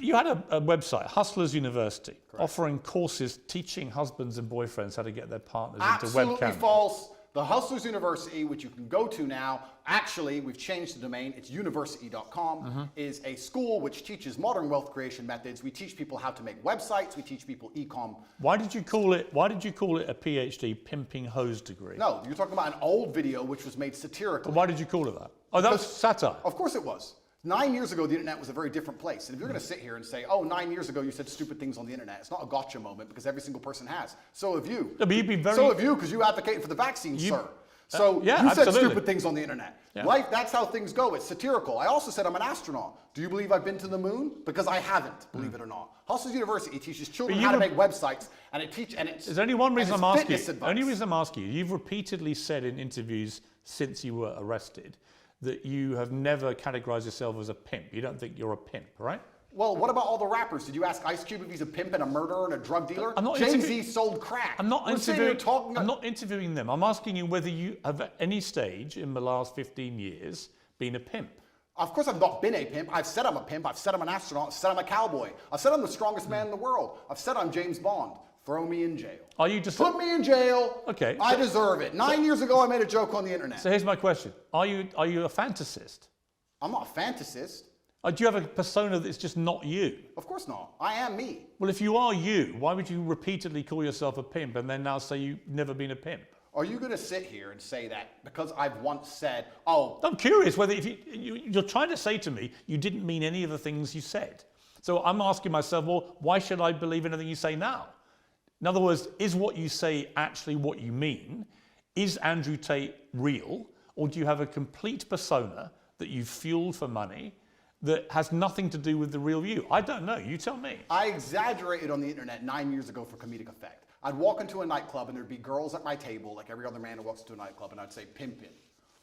You had a website, Hustlers University, offering courses teaching husbands and boyfriends how to get their partners into webcam. Absolutely false. The Hustlers University, which you can go to now, actually, we've changed the domain, it's university.com, is a school which teaches modern wealth creation methods. We teach people how to make websites, we teach people e-com. Why did you call it a PhD pimping hose degree? No, you're talking about an old video which was made satirically. Why did you call it that? Oh, that was satire. Of course it was. 9 years ago, the internet was a very different place. And if you're going to sit here and say, oh, 9 years ago, you said stupid things on the internet, it's not a gotcha moment because every single person has. So have you. No, but you'd be very... So have you, because you advocate for the vaccine, sir. So yeah, you absolutely. said stupid things on the internet. Yeah. Life, that's how things go. It's satirical. I also said I'm an astronaut. Do you believe I've been to the moon? Because I haven't, believe it or not. Hustlers University teaches children how to make websites, and it's There's only one reason I'm asking you. advice. Only reason I'm asking you. You've repeatedly said in interviews since you were arrested that you have never categorized yourself as a pimp. You don't think you're a pimp, right? Well, what about all the rappers? Did you ask Ice Cube if he's a pimp and a murderer and a drug dealer? I'm not Jay-Z sold crack. I'm not interviewing. I'm not interviewing them. I'm asking you whether you have at any stage in the last 15 years been a pimp. Of course I've not been a pimp. I've said I'm a pimp. I've said I'm an astronaut. I've said I'm a cowboy. I've said I'm the strongest man in the world. I've said I'm James Bond. Throw me in jail. Are you just... Put me in jail. Okay. I deserve it. 9 years ago, I made a joke on the internet. So here's my question. Are you a fantasist? I'm not a fantasist. Do you have a persona that's just not you? Of course not. I am me. Well, if you are you, why would you repeatedly call yourself a pimp and then now say you've never been a pimp? Are you going to sit here and say that because I've once said, oh... I'm curious whether if you're trying to say to me you didn't mean any of the things you said. So I'm asking myself, well, why should I believe anything you say now? In other words, is what you say actually what you mean? Is Andrew Tate real? Or do you have a complete persona that you've fueled for money that has nothing to do with the real you? I don't know. You tell me. I exaggerated on the internet 9 years ago for comedic effect. I'd walk into a nightclub and there'd be girls at my table, like every other man who walks into a nightclub, and I'd say, pimpin'.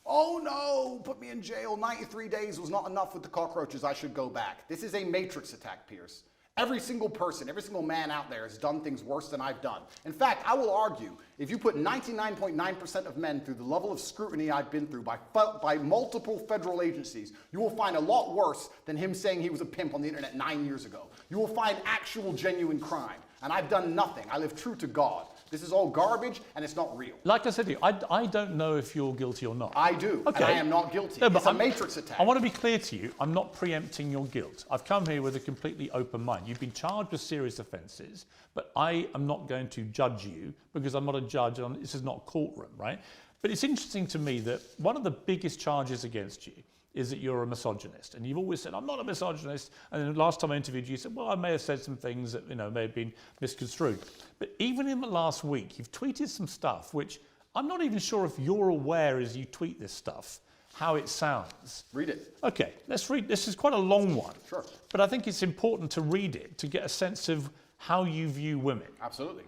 Oh no, put me in jail. 93 days was not enough with the cockroaches. I should go back. This is a matrix attack, Piers. Every single person, every single man out there has done things worse than I've done. In fact, I will argue, if you put 99.9% of men through the level of scrutiny I've been through by multiple federal agencies, you will find a lot worse than him saying he was a pimp on the internet 9 years ago. You will find actual genuine crime. And I've done nothing. I live true to God. This is all garbage and it's not real. Like I said to you, I don't know if you're guilty or not. I do, okay. And I am not guilty. No, it's a matrix attack. I want to be clear to you, I'm not preempting your guilt. I've come here with a completely open mind. You've been charged with serious offences, but I am not going to judge you because I'm not a judge. This is not a courtroom, right? But it's interesting to me that one of the biggest charges against you is that you're a misogynist. And you've always said, I'm not a misogynist. And then the last time I interviewed you, you said, well, I may have said some things that may have been misconstrued. But even in the last week, you've tweeted some stuff, which I'm not even sure if you're aware as you tweet this stuff, how it sounds. Read it. Okay, let's read. This is quite a long one. Sure. But I think it's important to read it to get a sense of how you view women. Absolutely.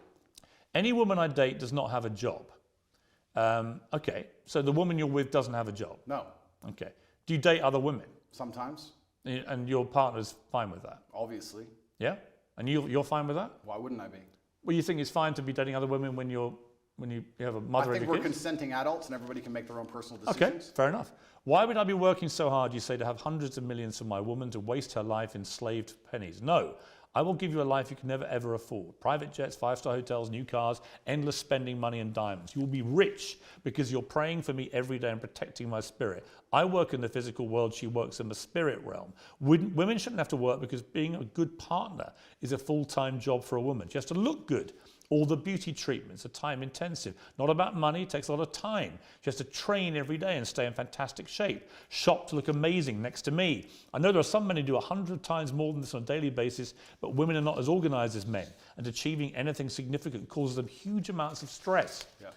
Any woman I date does not have a job. Okay, so the woman you're with doesn't have a job? No. Okay. Do you date other women? Sometimes. And your partner's fine with that? Obviously. Yeah? And you're fine with that? Why wouldn't I be? Well, you think it's fine to be dating other women when you have a mother and I think a we're kid? consenting adults and everybody can make their own personal decisions. Okay, fair enough. Why would I be working so hard, you say, to have hundreds of millions for my woman to waste her life enslaved pennies? No. I will give you a life you can never ever afford. Private jets, five-star hotels, new cars, endless spending money and diamonds. You will be rich because you're praying for me every day and protecting my spirit. I work in the physical world, she works in the spirit realm. Women shouldn't have to work because being a good partner is a full-time job for a woman. She has to look good. All the beauty treatments are time intensive. Not about money, it takes a lot of time. She has to train every day and stay in fantastic shape. Shop to look amazing next to me. I know there are some men who do 100 times more than this on a daily basis, but women are not as organized as men, and achieving anything significant causes them huge amounts of stress. Yeah.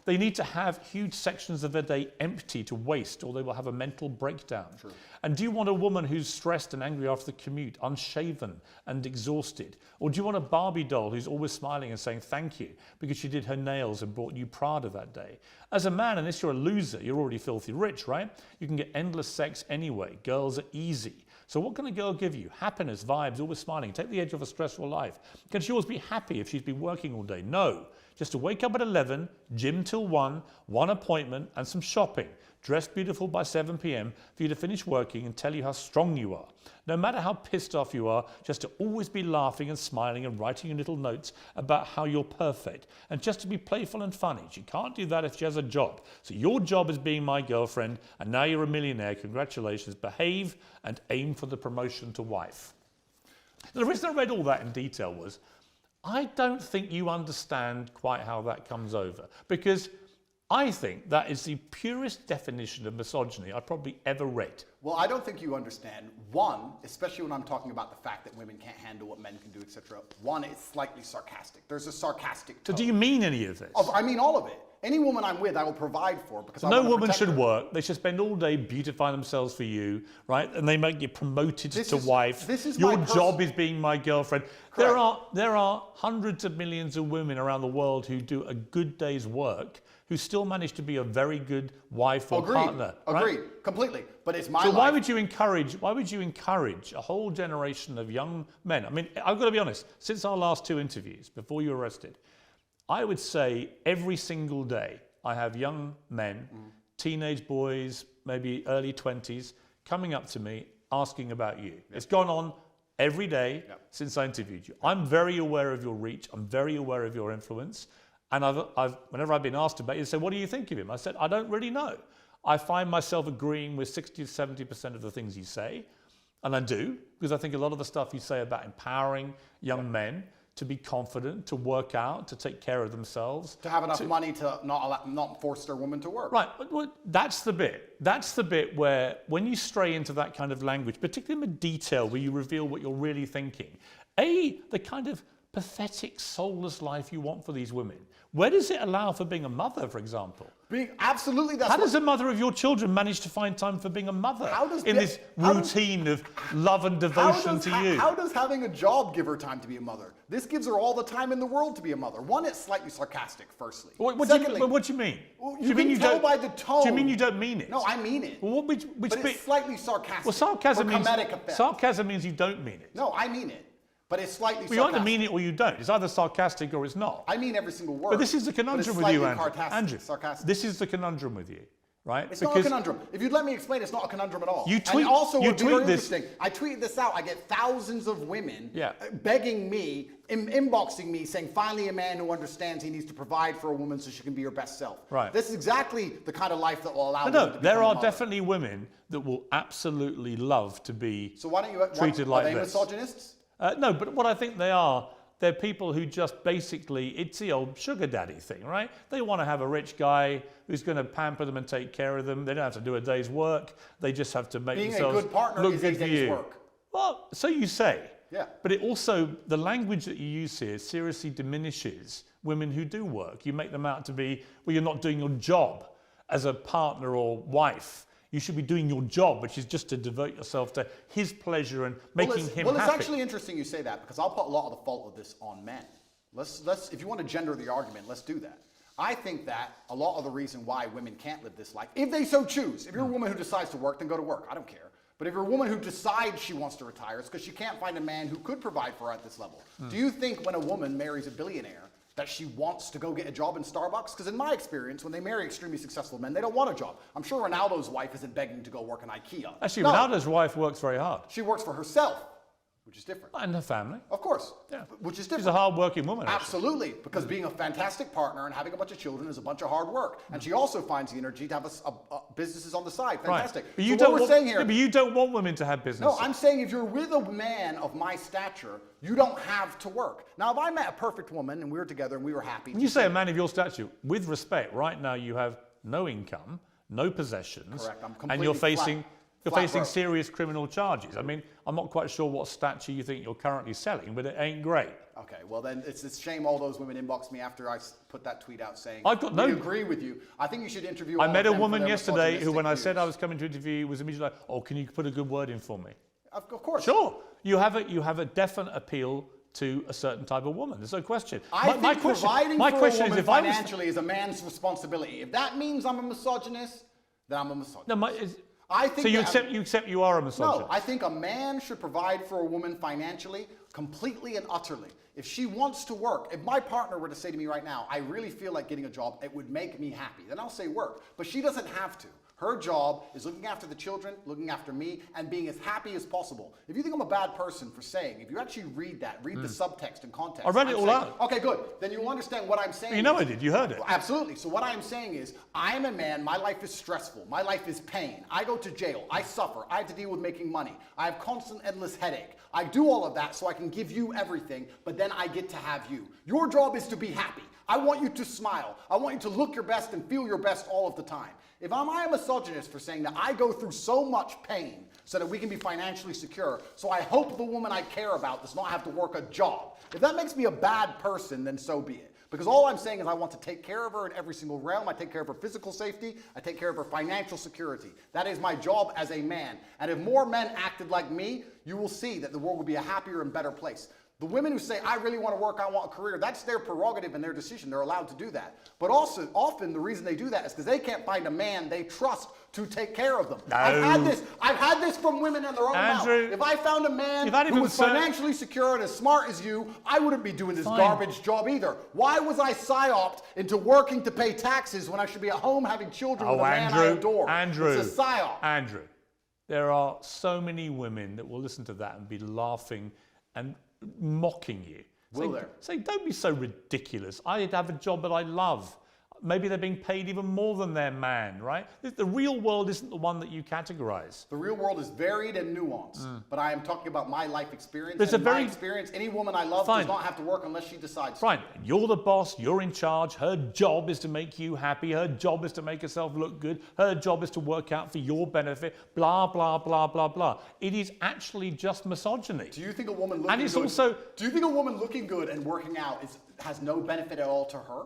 They need to have huge sections of their day empty to waste, or they will have a mental breakdown. True. And do you want a woman who's stressed and angry after the commute, unshaven and exhausted? Or do you want a Barbie doll who's always smiling and saying thank you because she did her nails and bought you Prada that day? As a man, unless you're a loser, you're already filthy rich, right? You can get endless sex anyway. Girls are easy. So what can a girl give you? Happiness, vibes, always smiling. Take the edge off a stressful life. Can she always be happy if she's been working all day? No. Just to wake up at 11, gym till 1, one appointment and some shopping. dress beautiful by 7 p.m. for you to finish working and tell you how strong you are. No matter how pissed off you are, just to always be laughing and smiling and writing you little notes about how you're perfect. And just to be playful and funny. She can't do that if she has a job. So your job is being my girlfriend, and now you're a millionaire. Congratulations. Behave and aim for the promotion to wife. The reason I read all that in detail was, I don't think you understand quite how that comes over, because I think that is the purest definition of misogyny I've probably ever read. Well, I don't think you understand. One, especially when I'm talking about the fact that women can't handle what men can do, etc. One, it's slightly sarcastic. There's a sarcastic tone. So do you mean any of this? I mean all of it. Any woman I'm with, I will provide for because I No want to woman protect should her. work. They should spend all day beautifying themselves for you, right? And they might get promoted to wife. This is Your my job is being my girlfriend. Correct. There are hundreds of millions of women around the world who do a good day's work, who still manage to be a very good wife or partner. Right? Agreed, completely. But it's my So life. why would you encourage a whole generation of young men? I mean, I've got to be honest, since our last 2 interviews, before you were arrested, I would say every single day I have young men, teenage boys, maybe early 20s, coming up to me asking about you. It's gone on every day since I interviewed you. I'm very aware of your reach. I'm very aware of your influence. And whenever I've been asked about you, they say, what do you think of him? I said, I don't really know. I find myself agreeing with 60 to 70% of the things you say. And I do, because I think a lot of the stuff you say about empowering young men to be confident, to work out, to take care of themselves. To have enough money to not force their woman to work. Right, but that's the bit. That's the bit where when you stray into that kind of language, particularly in the detail where you reveal what you're really thinking, the kind of pathetic, soulless life you want for these women. Where does it allow for being a mother, for example? Absolutely, that's How does a mother of your children manage to find time for being a mother in this routine of love and devotion to you? How does having a job give her time to be a mother? This gives her all the time in the world to be a mother. One, it's slightly sarcastic, firstly. What do you mean? Well, Do you mean can tell by the tone. Do you mean you don't mean it? No, I mean it. Well, which but bit? it's slightly sarcastic. Well, sarcasm for comedic effect. sarcasm means you don't mean it. No, I mean it. But it's slightly Well, you sarcastic. either mean it or you don't. It's either sarcastic or it's not. I mean every single word. But this is the conundrum with you, Andrew. Sarcastic. This is the conundrum with you, right? It's not a conundrum. If you'd let me explain, it's not a conundrum at all. You tweet. And also, you what's very tweet this. interesting, I tweeted this out. I get thousands of women Yeah. begging me, inboxing me, saying, finally a man who understands he needs to provide for a woman so she can be her best self. Right. This is exactly the kind of life that will allow No, women to there become a are mother. definitely women that will absolutely love to be So why don't you treated like are they this. misogynists? No, but what I think they're people who just basically, it's the old sugar daddy thing, right? They want to have a rich guy who's going to pamper them and take care of them. They don't have to do a day's work. They just have to make Being a themselves good partner look is good a for day's you. work. Well, so you say. Yeah. But it also, the language that you use here seriously diminishes women who do work. You make them out to be, well, you're not doing your job as a partner or wife. You should be doing your job, which is just to devote yourself to his pleasure and making him Well, happy. it's actually interesting you say that because I'll put a lot of the fault of this on men. Let's if you want to gender the argument, let's do that. I think that a lot of the reason why women can't live this life, if they so choose, if you're a woman who decides to work, then go to work. I don't care. But if you're a woman who decides she wants to retire, it's because she can't find a man who could provide for her at this level. Do you think when a woman marries a billionaire that she wants to go get a job in Starbucks? Because in my experience, when they marry extremely successful men, they don't want a job. I'm sure Ronaldo's wife isn't begging to go work in IKEA. Actually, No. Ronaldo's wife works very hard. She works for herself, which is different. And her family. Of course, Yeah. which is different. She's a hard-working woman, actually. Absolutely, because being a fantastic partner and having a bunch of children is a bunch of hard work. And she also finds the energy to have businesses on the side. Fantastic. But So you what don't we're want, saying here, but you don't want women to have businesses. no, I'm saying if you're with a man of my stature, you don't have to work. Now, if I met a perfect woman and we were together and we were happy. When you say a man of your stature, with respect, right now you have no income, no possessions, Correct. I'm and you're completely facing flat broke. serious criminal charges. I mean, I'm not quite sure what stature you think you're currently selling, but it ain't great. Okay, well then it's a shame all those women inboxed me after I put that tweet out saying, I've got we no- agree with you. I think you should interview I all met of a them for woman their yesterday who, when I misogynistic said I views. was coming to interview, was immediately like, "Oh, can you put a good word in for me?" Of course. Sure, you have a definite appeal to a certain type of woman. There's no question. I think providing for a woman if I was financially is a man's responsibility. If that means I'm a misogynist, then I'm a misogynist. no, I think so you that- accept you are a misogynist. No, I think a man should provide for a woman financially, completely and utterly. If she wants to work, if my partner were to say to me right now, I really feel like getting a job, it would make me happy, then I'll say work. But she doesn't have to. Her job is looking after the children, looking after me, and being as happy as possible. If you think I'm a bad person for saying, if you actually read that, read the subtext and context. I read it all out. Okay, good. Then you'll understand what I'm saying. You know I did. You heard it. Absolutely. So what I'm saying is, I am a man. My life is stressful. My life is pain. I go to jail. I suffer. I have to deal with making money. I have constant, endless headache. I do all of that so I can give you everything, but then I get to have you. Your job is to be happy. I want you to smile. I want you to look your best and feel your best all of the time. If am I a misogynist for saying that I go through so much pain so that we can be financially secure, so I hope the woman I care about does not have to work a job. If that makes me a bad person, then so be it. Because all I'm saying is I want to take care of her in every single realm. I take care of her physical safety. I take care of her financial security. That is my job as a man. And if more men acted like me, you will see that the world would be a happier and better place. The women who say, I really want to work, I want a career, that's their prerogative and their decision. They're allowed to do that. But also, often the reason they do that is because they can't find a man they trust to take care of them. No. I've had this from women in their own Andrew, mouth. If I found a man who was financially secure and as smart as you, I wouldn't be doing this garbage job either. Why was I psyoped into working to pay taxes when I should be at home having children with a man I adore? Andrew, it's a psyop. Andrew, there are so many women that will listen to that and be laughing and mocking you. Say, don't be so ridiculous. I have a job that I love. Maybe they're being paid even more than their man, right? The real world isn't the one that you categorize. The real world is varied and nuanced, but I am talking about my life experience. My experience, any woman I love does not have to work unless she decides to. Fine, you're the boss, you're in charge. Her job is to make you happy. Her job is to make herself look good. Her job is to work out for your benefit, blah, blah, blah, blah, blah. It is actually just misogyny. Do you think a woman looking good, do you think a woman looking good and working out has no benefit at all to her?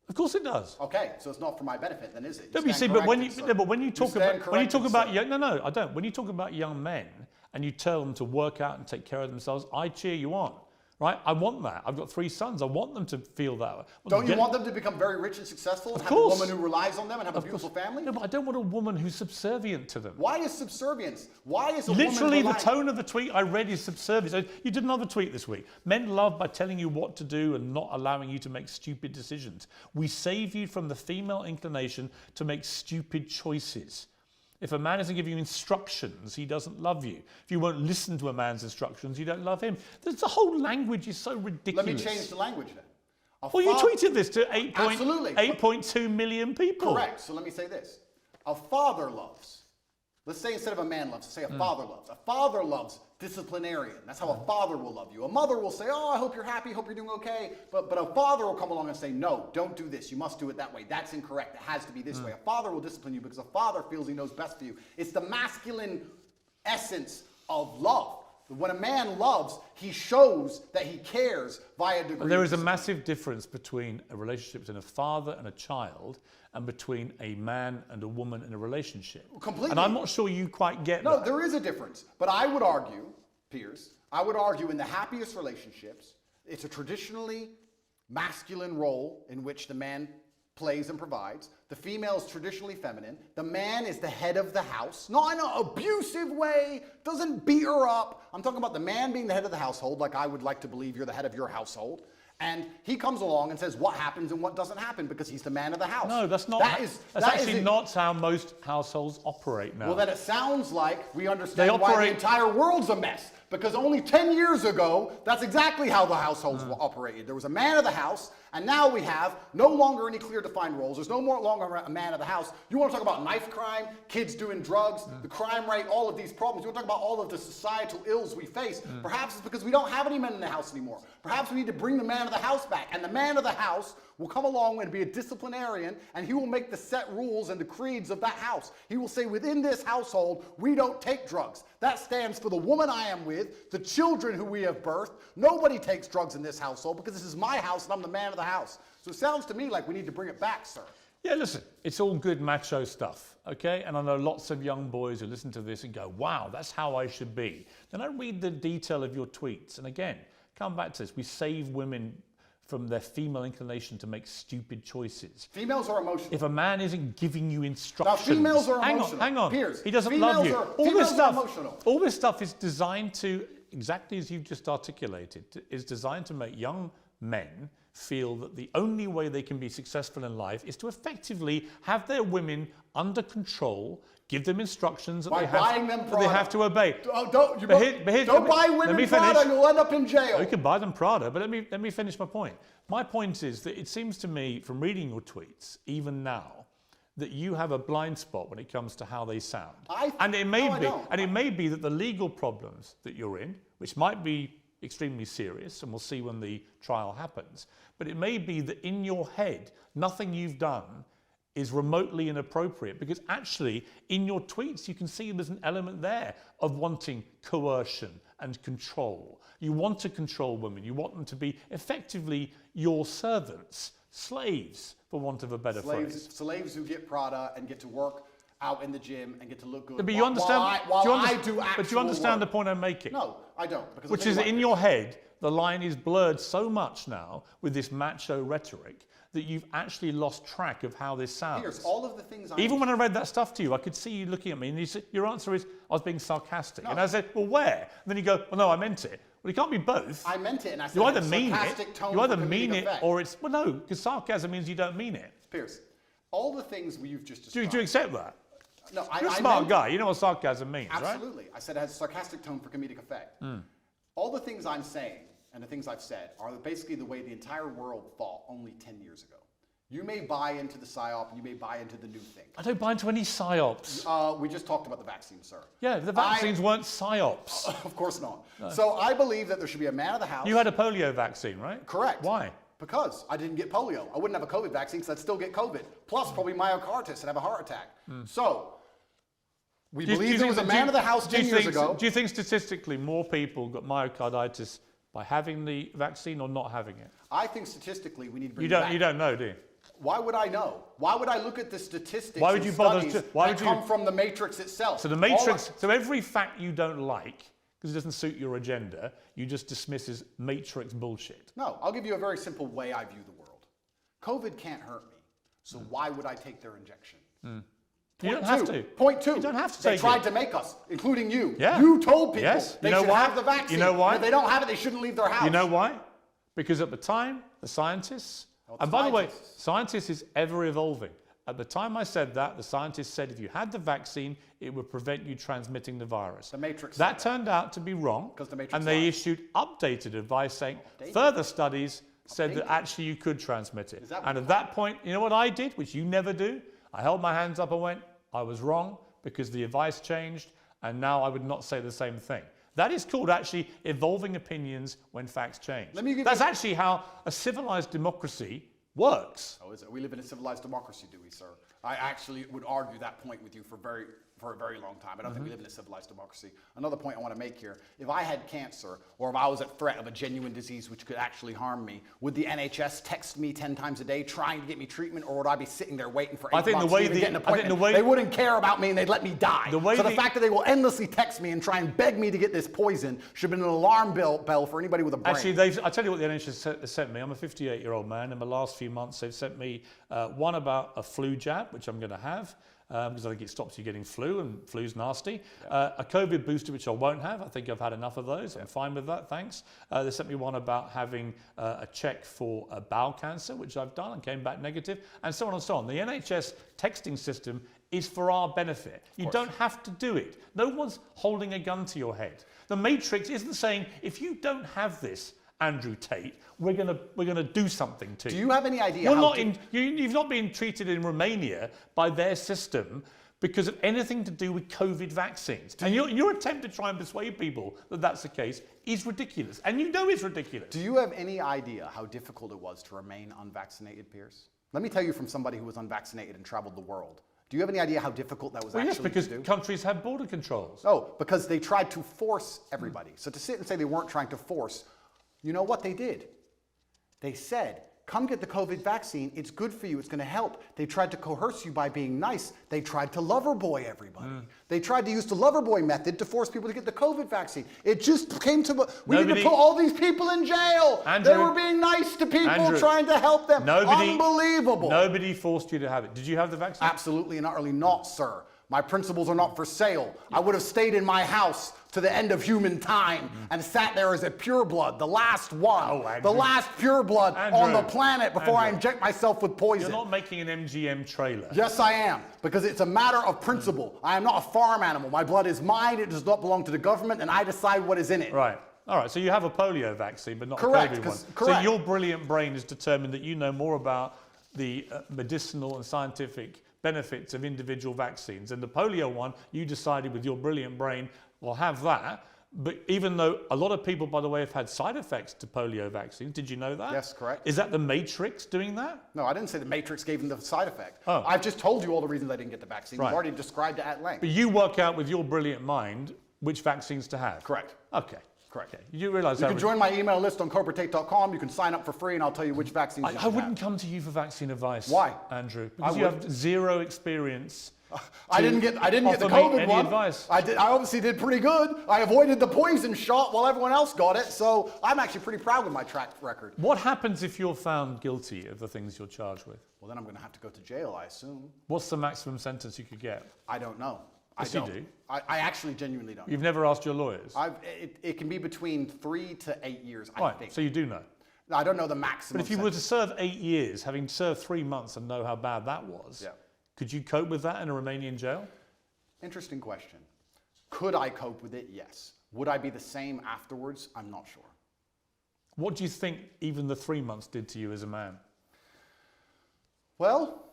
Of course it does. Okay, so it's not for my benefit, then, is it? No, but you see, but when you talk about young, no, I don't. When you talk about young men and you tell them to work out and take care of themselves, I cheer you on. Right? I want that. I've got 3 sons. I want them to feel that. Don't you want them to become very rich and successful and have a woman who relies on them and have a beautiful family? No, but I don't want a woman who's subservient to them. Why is subservience? Why is a Literally, woman the tone of the tweet I read is subservience. So you did another tweet this week. Men love by telling you what to do and not allowing you to make stupid decisions. We save you from the female inclination to make stupid choices. If a man isn't giving you instructions, he doesn't love you. If you won't listen to a man's instructions, you don't love him. The whole language is so ridiculous. Let me change the language then. Well, you tweeted this to 8.2 million people. Correct. So let me say this. A father loves. Let's say instead of a man loves, let's say a father loves. A father loves disciplinarian. That's how a father will love you. A mother will say, oh, I hope you're happy, hope you're doing okay. But a father will come along and say, no, don't do this. You must do it that way. That's incorrect. It has to be this way. A father will discipline you because a father feels he knows best for you. It's the masculine essence of love. When a man loves, he shows that he cares via degree. There is a massive difference between a relationship between a father and a child and between a man and a woman in a relationship. Completely. And I'm not sure you quite get that. No, there is a difference. But I would argue, Piers, in the happiest relationships, it's a traditionally masculine role in which the man plays and provides. The female is traditionally feminine. The man is the head of the house. Not in an abusive way, doesn't beat her up. I'm talking about the man being the head of the household, like I would like to believe you're the head of your household. And he comes along and says what happens and what doesn't happen because he's the man of the house. No, that's not. That's actually not how most households operate now. Well, then it sounds like we understand why the entire world's a mess. Because only 10 years ago, that's exactly how the households operated. There was a man of the house, and now we have no longer any clear defined roles. There's no longer a man of the house. You want to talk about knife crime, kids doing drugs, the crime rate, all of these problems. You want to talk about all of the societal ills we face. Perhaps it's because we don't have any men in the house anymore. Perhaps we need to bring the man of the house back. And the man of the house will come along and be a disciplinarian, and he will make the set rules and the creeds of that house. He will say, within this household, we don't take drugs. That stands for the woman I am with, the children who we have birthed. Nobody takes drugs in this household because this is my house and I'm the man of the house. So it sounds to me like we need to bring it back, sir. Yeah, listen, it's all good macho stuff, okay? And I know lots of young boys who listen to this and go, wow, that's how I should be. Then I read the detail of your tweets. And again, come back to this. We save women from their female inclination to make stupid choices. Females are emotional. If a man isn't giving you instructions... Now, females are emotional. Hang on. Piers, he doesn't love you. All this stuff is designed to, exactly as you've just articulated, is designed to make young men feel that the only way they can be successful in life is to effectively have their women under control, give them instructions that, they have to obey. Don't buy women Prada, you'll end up in jail. You can buy them Prada, but let me finish my point. My point is that it seems to me, from reading your tweets, even now, that you have a blind spot when it comes to how they sound. It may be that the legal problems that you're in, which might be extremely serious, and we'll see when the trial happens, but it may be that in your head, nothing you've done is remotely inappropriate, because actually in your tweets you can see there's an element there of wanting coercion and control. You want to control women, you want them to be effectively your servants, slaves, for want of a better phrase. Slaves who get Prada and get to work out in the gym and get to look good. But you understand, do you understand the point I'm making? No, I don't. Which is that in your head, the line is blurred so much now with this macho rhetoric that you've actually lost track of how this sounds. Here's all of the things Even when I read that stuff to you, I could see you looking at me and your answer is, I was being sarcastic. No. And I said, well, where? And then you go, well, no, I meant it. Well, it can't be both. I meant it, and I said you either mean it, you either mean it, or it's, well, no, because sarcasm means you don't mean it. Piers, all the things you've just described. Do you accept that? No, You're a smart guy. You know what sarcasm means, right? Absolutely. I said it has a sarcastic tone for comedic effect. All the things I'm saying and the things I've said are basically the way the entire world thought only 10 years ago. You may buy into the PSYOP, you may buy into the new thing. I don't buy into any PSYOPs. We just talked about the vaccine, sir. Yeah, the vaccines weren't PSYOPs. Of course not. No. So I believe that there should be a man of the house. You had a polio vaccine, right? Correct. Why? Because I didn't get polio. I wouldn't have a COVID vaccine because I'd still get COVID. Plus probably myocarditis and have a heart attack. So we believe there was a man of the house 10 years ago. Do you think statistically more people got myocarditis by having the vaccine or not having it? I think statistically we need to bring it back. You don't know, do you? Why would I know? Why would I look at the statistics why would you bother that come from the matrix itself? So the matrix, so every fact you don't like, because it doesn't suit your agenda, you just dismiss as matrix bullshit. No, I'll give you a very simple way I view the world. COVID can't hurt me, so why would I take their injection? You don't have to. Point two. You don't have to take it. They tried to make us, including you. Yeah. You told people they should why? have the vaccine. You know why? And if they don't have it, they shouldn't leave their house. You know why? Because at the time, the scientists, and by the way, scientists is ever evolving. At the time I said that, the scientists said if you had the vaccine, it would prevent you transmitting the virus. The Matrix. That turned out to be wrong, and they issued updated advice saying further studies said that actually you could transmit it. And at that point, you know what I did, which you never do? I held my hands up and went, I was wrong because the advice changed, and now I would not say the same thing. That is called actually evolving opinions when facts change. That's actually how a civilized democracy works. Oh, is it? We live in a civilized democracy, do we, sir? I actually would argue that point with you for a very long time. I don't think we live in a civilized democracy. Another point I want to make here, if I had cancer or if I was at threat of a genuine disease which could actually harm me, would the NHS text me 10 times a day trying to get me treatment, or would I be sitting there waiting for 8 months to even get an appointment? They wouldn't care about me and they'd let me die. So the fact that they will endlessly text me and try and beg me to get this poison should have been an alarm bell for anybody with a brain. Actually, I tell you what the NHS has sent me. I'm a 58-year-old man. In the last few months, they've sent me one about a flu jab, which I'm going to have. Because I think it stops you getting flu, and flu's nasty. A COVID booster, which I won't have. I think I've had enough of those. I'm fine with that, thanks. They sent me one about having a check for bowel cancer, which I've done and came back negative, and so on and so on. The NHS texting system is for our benefit. You don't have to do it. No one's holding a gun to your head. The Matrix isn't saying, if you don't have this, Andrew Tate, we're gonna do something to you. Do you have any idea? You've not been treated in Romania by their system because of anything to do with COVID vaccines. And your attempt to try and persuade people that that's the case is ridiculous. And you know it's ridiculous. Do you have any idea how difficult it was to remain unvaccinated, Piers? Let me tell you from somebody who was unvaccinated and traveled the world. Do you have any idea how difficult that was actually to do? Yes, because countries have border controls. Oh, because they tried to force everybody. So to sit and say they weren't trying to force, you know what they did? They said, come get the COVID vaccine. It's good for you. It's going to help. They tried to coerce you by being nice. They tried to lover boy everybody. They tried to use the lover boy method to force people to get the COVID vaccine. It just came to, we need to put all these people in jail. Andrew, they were being nice to people, trying to help them. Unbelievable. Nobody forced you to have it. Did you have the vaccine? Absolutely and utterly not, sir. My principles are not for sale. I would have stayed in my house to the end of human time and sat there as a pureblood, the last one, the last pureblood on the planet before I inject myself with poison. You're not making an MGM trailer. Yes, I am, because it's a matter of principle. I am not a farm animal. My blood is mine. It does not belong to the government, and I decide what is in it. Right. All right, so you have a polio vaccine, but not Correct, a COVID one. correct. So your brilliant brain has determined that you know more about the medicinal and scientific benefits of individual vaccines. And the polio one, you decided with your brilliant brain, we'll have that. But even though a lot of people, by the way, have had side effects to polio vaccines, did you know that? Yes, correct. Is that the Matrix doing that? No, I didn't say the Matrix gave them the side effect. Oh. I've just told you all the reasons I didn't get the vaccine. Right. You've already described it at length. But you work out with your brilliant mind which vaccines to have? Correct. Okay. Correct. Okay. You realise You can join my email list on pt1.com. You can sign up for free, and I'll tell you which vaccines you should I wouldn't have. come to you for vaccine advice. Why? Andrew? Because you have zero experience. I didn't get the COVID any one. Advice. I obviously did pretty good. I avoided the poison shot while everyone else got it, so I'm actually pretty proud of my track record. What happens if you're found guilty of the things you're charged with? Well, then I'm going to have to go to jail, I assume. What's the maximum sentence you could get? I don't know. Yes, I you don't. do. I actually genuinely don't. You've never asked your lawyers? It can be between 3 to 8 years, I Right, think. so you do know. I don't know the maximum. But if you were to serve 8 years, having served 3 months and know how bad that was, Yeah. could you cope with that in a Romanian jail? Interesting question. Could I cope with it? Yes. Would I be the same afterwards? I'm not sure. What do you think even the 3 months did to you as a man? Well,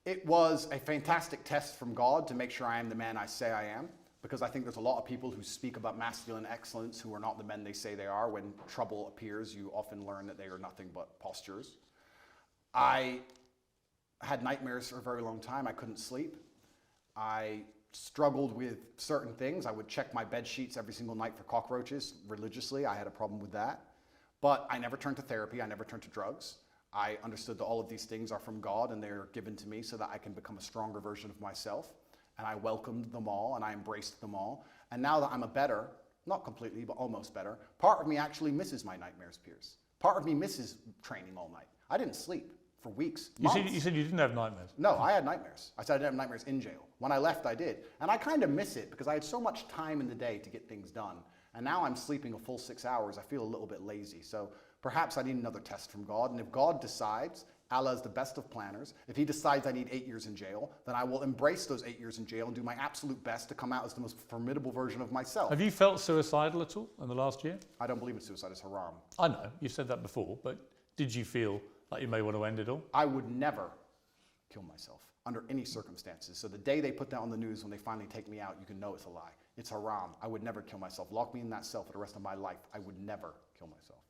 it was a fantastic test from God to make sure I am the man I say I am, because I think there's a lot of people who speak about masculine excellence who are not the men they say they are. When trouble appears, you often learn that they are nothing but postures. I had nightmares for a very long time. I couldn't sleep. I struggled with certain things. I would check my bed sheets every single night for cockroaches religiously. I had a problem with that. But I never turned to therapy. I never turned to drugs. I understood that all of these things are from God and they're given to me so that I can become a stronger version of myself. And I welcomed them all and I embraced them all. And now that I'm a better, not completely, but almost better, part of me actually misses my nightmares, Piers. Part of me misses training all night. I didn't sleep for weeks, months. You said you didn't have nightmares. No, I had nightmares. I said I didn't have nightmares in jail. When I left, I did. And I kind of miss it because I had so much time in the day to get things done. And now I'm sleeping a full 6 hours. I feel a little bit lazy. So perhaps I need another test from God. And if God decides, Allah is the best of planners, if he decides I need 8 years in jail, then I will embrace those 8 years in jail and do my absolute best to come out as the most formidable version of myself. Have you felt suicidal at all in the last year? I don't believe in suicide. It's haram. I know, you said that before, but did you feel like you may want to end it all? I would never kill myself under any circumstances. So the day they put that on the news, when they finally take me out, you can know it's a lie. It's haram. I would never kill myself. Lock me in that cell for the rest of my life. I would never kill myself.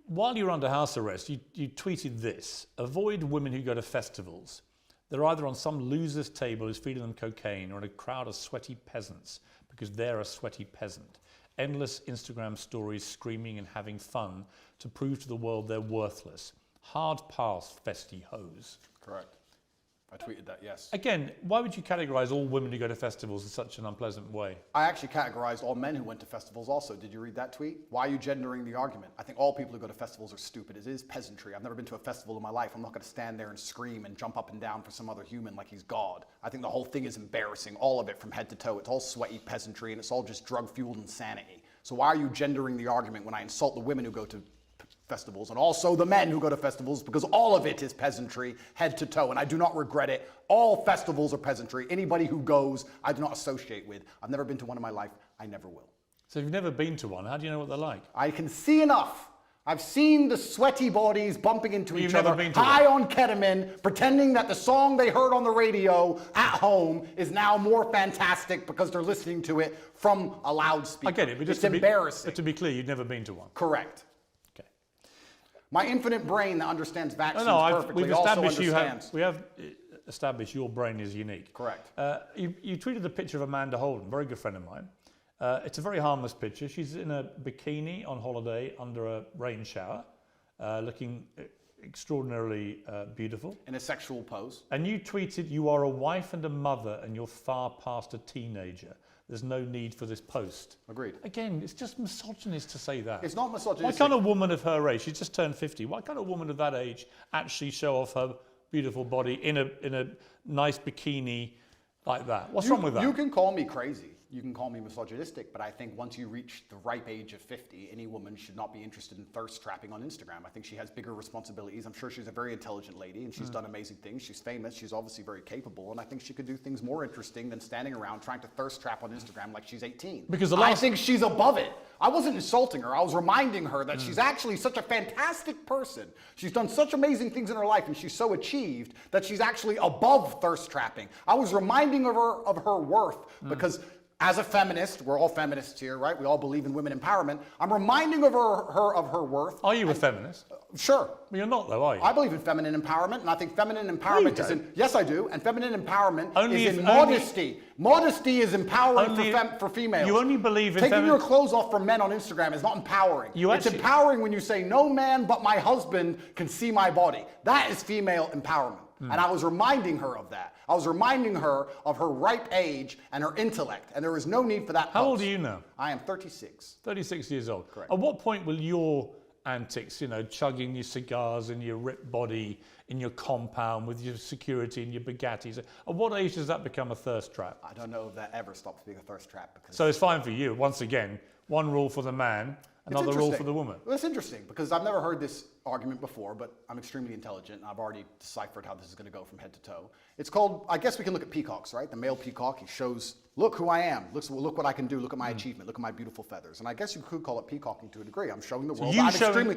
While you were under house arrest, you tweeted this: avoid women who go to festivals. They're either on some loser's table who's feeding them cocaine or in a crowd of sweaty peasants because they're a sweaty peasant. Endless Instagram stories screaming and having fun to prove to the world they're worthless. Hard pass, festy hoes. Correct. I tweeted that, yes. Again, why would you categorise all women who go to festivals in such an unpleasant way? I actually categorized all men who went to festivals also. Did you read that tweet? Why are you gendering the argument? I think all people who go to festivals are stupid. It is peasantry. I've never been to a festival in my life. I'm not going to stand there and scream and jump up and down for some other human like he's God. I think the whole thing is embarrassing, all of it from head to toe. It's all sweaty peasantry and it's all just drug-fueled insanity. So why are you gendering the argument when I insult the women who go to festivals and also the men who go to festivals, because all of it is peasantry head to toe and I do not regret it. All festivals are peasantry. Anybody who goes, I do not associate with. I've never been to one in my life. I never will. So if you've never been to one, how do you know what they're like? I can see enough. I've seen the sweaty bodies bumping into each You've other, never been to high on ketamine, pretending that the song they heard on the radio at home is now more fantastic because they're listening to it from a loudspeaker. I get it, but it's embarrassing. But to be clear, you've never been to one. Correct. Okay. My infinite brain that understands vaccines perfectly we've also established understands. we have established your brain is unique. Correct. You tweeted a picture of Amanda Holden, very good friend of mine. It's a very harmless picture. She's in a bikini on holiday under a rain shower, looking extraordinarily beautiful. In a sexual pose. And you tweeted, "You are a wife and a mother and you're far past a teenager. There's no need for this post." Agreed. Again, it's just misogynist to say that. It's not misogynistic. Why can't a woman of her age, she's just turned 50, why can't a woman of that age actually show off her beautiful body in a nice bikini like that. What's wrong with that? You can call me crazy. You can call me misogynistic, but I think once you reach the ripe age of 50, any woman should not be interested in thirst trapping on Instagram. I think she has bigger responsibilities. I'm sure she's a very intelligent lady and she's done amazing things. She's famous. She's obviously very capable. And I think she could do things more interesting than standing around trying to thirst trap on Instagram like she's 18. Because I think she's above it. I wasn't insulting her. I was reminding her that she's actually such a fantastic person. She's done such amazing things in her life and she's so achieved that she's actually above thirst trapping. I was reminding her of her worth because as a feminist, we're all feminists here, right? We all believe in women empowerment. I'm reminding her of her worth. Are you a feminist? Sure. Well, you're not though, are you? I believe in feminine empowerment, and I think feminine empowerment is in... Yes, I do. And feminine empowerment is in modesty. Modesty is empowering for females. You only believe in... Taking your clothes off for men on Instagram is not empowering. It's empowering when you say, no man but my husband can see my body. That is female empowerment. And I was reminding her of that. I was reminding her of her ripe age and her intellect. And there is no need for that. How old are you now? I am 36. 36 years old. Correct. At what point will your antics, chugging your cigars and your ripped body in your compound with your security and your Bugattis, at what age does that become a thirst trap? I don't know if that ever stops being a thirst trap. So it's fine for you. Once again, one rule for the man, another rule for the woman. Well, it's interesting because I've never heard this argument before, but I'm extremely intelligent and I've already deciphered how this is going to go from head to toe. It's called, I guess we can look at peacocks, right? The male peacock, he shows, look who I am, look what I can do, look at my achievement, look at my beautiful feathers. And I guess you could call it peacocking to a degree. I'm showing the world. I'm extremely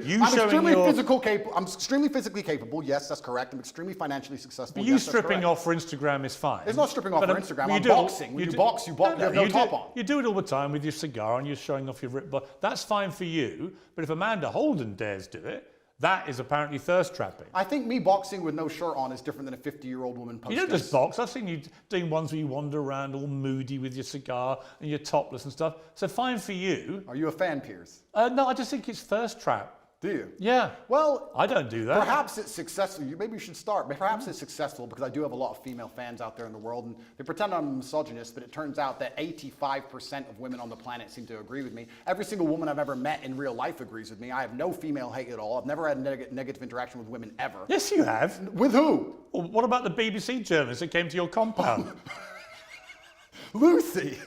physically capable. Yes, that's correct. I'm extremely financially successful. But you stripping off for Instagram is fine. It's not stripping off for Instagram. I'm boxing. When you box, you have no top on. You do it all the time with your cigar and you're showing off your ripped body. That's fine for you. But if Amanda Holden dares do it, that is apparently thirst trapping. I think me boxing with no shirt on is different than a 50-year-old woman posting. You don't just box. I've seen you doing ones where you wander around all moody with your cigar and you're topless and stuff. So fine for you. Are you a fan, Piers? No, I just think it's thirst trap. Do you? Yeah. Well, I don't do that. Perhaps it's successful. Maybe you should start. Perhaps it's successful because I do have a lot of female fans out there in the world, and they pretend I'm a misogynist, but it turns out that 85% of women on the planet seem to agree with me. Every single woman I've ever met in real life agrees with me. I have no female hate at all. I've never had negative interaction with women ever. Yes, you have. With who? Well, what about the BBC journalist that came to your compound? Lucy.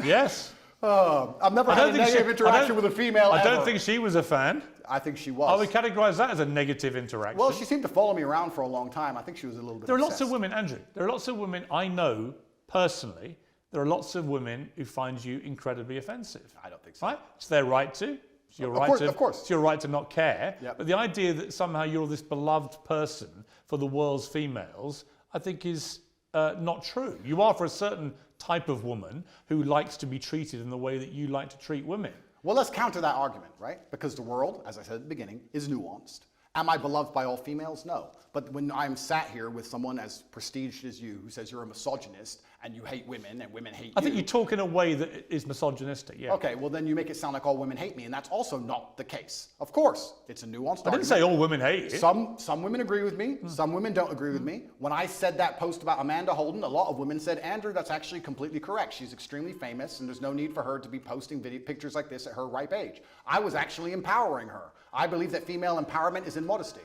Yes. I've never had a negative interaction with a female I don't think she was a fan. I think she was. I would categorise that as a negative interaction. Well, she seemed to follow me around for a long time. I think she was a little bit There are obsessed. lots of women, Andrew. There are lots of women I know personally. There are lots of women who find you incredibly offensive. I don't think so. Right? It's their right to. It's your Of course. It's your right to not care. Yep. But the idea that somehow you're this beloved person for the world's females, I think is not true. You are for a certain type of woman who likes to be treated in the way that you like to treat women. Well, let's counter that argument, right? Because the world, as I said at the beginning, is nuanced. Am I beloved by all females? No. But when I'm sat here with someone as prestiged as you who says you're a misogynist and you hate women and women hate you. I think you talk in a way that is misogynistic, yeah. Okay, well then you make it sound like all women hate me, and that's also not the case. Of course, it's a nuanced argument. I didn't say all women hate you. Some women agree with me, some women don't agree with me. When I said that post about Amanda Holden, a lot of women said, Andrew, that's actually completely correct. She's extremely famous and there's no need for her to be posting pictures like this at her ripe age. I was actually empowering her. I believe that female empowerment is in modesty.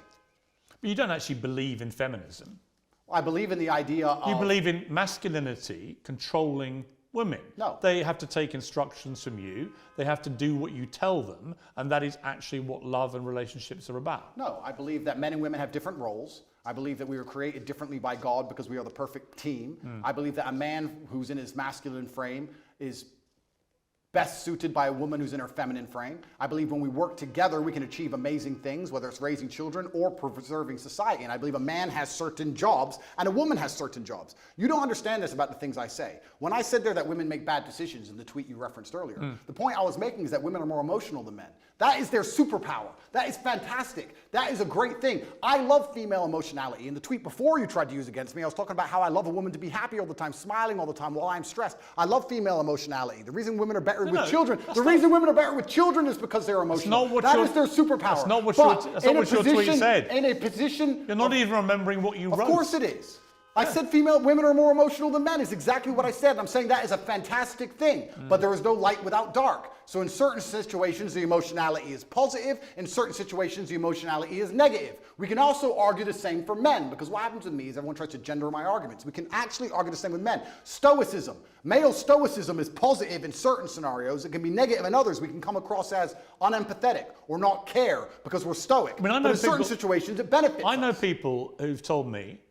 But you don't actually believe in feminism. I believe in the idea of... You believe in masculinity controlling women. No. They have to take instructions from you. They have to do what you tell them. And that is actually what love and relationships are about. No, I believe that men and women have different roles. I believe that we were created differently by God because we are the perfect team. I believe that a man who's in his masculine frame is best suited by a woman who's in her feminine frame. I believe when we work together, we can achieve amazing things, whether it's raising children or preserving society. And I believe a man has certain jobs and a woman has certain jobs. You don't understand this about the things I say. When I said there that women make bad decisions in the tweet you referenced earlier, the point I was making is that women are more emotional than men. That is their superpower. That is fantastic. That is a great thing. I love female emotionality. In the tweet before you tried to use against me, I was talking about how I love a woman to be happy all the time, smiling all the time while I'm stressed. I love female emotionality. The reason women are better with children, women are better with children is because they're emotional. That is their superpower. That's not what your tweet said. In a position... You're not even remembering what you wrote. Of course it is. I said women are more emotional than men is exactly what I said. I'm saying that is a fantastic thing, but there is no light without dark. So in certain situations, the emotionality is positive. In certain situations, the emotionality is negative. We can also argue the same for men, because what happens with me is everyone tries to gender my arguments. We can actually argue the same with men. Stoicism. Male stoicism is positive in certain scenarios. It can be negative in others. We can come across as unempathetic or not care because we're stoic. I mean, I know but in certain situations, it benefits I know us. people who've told me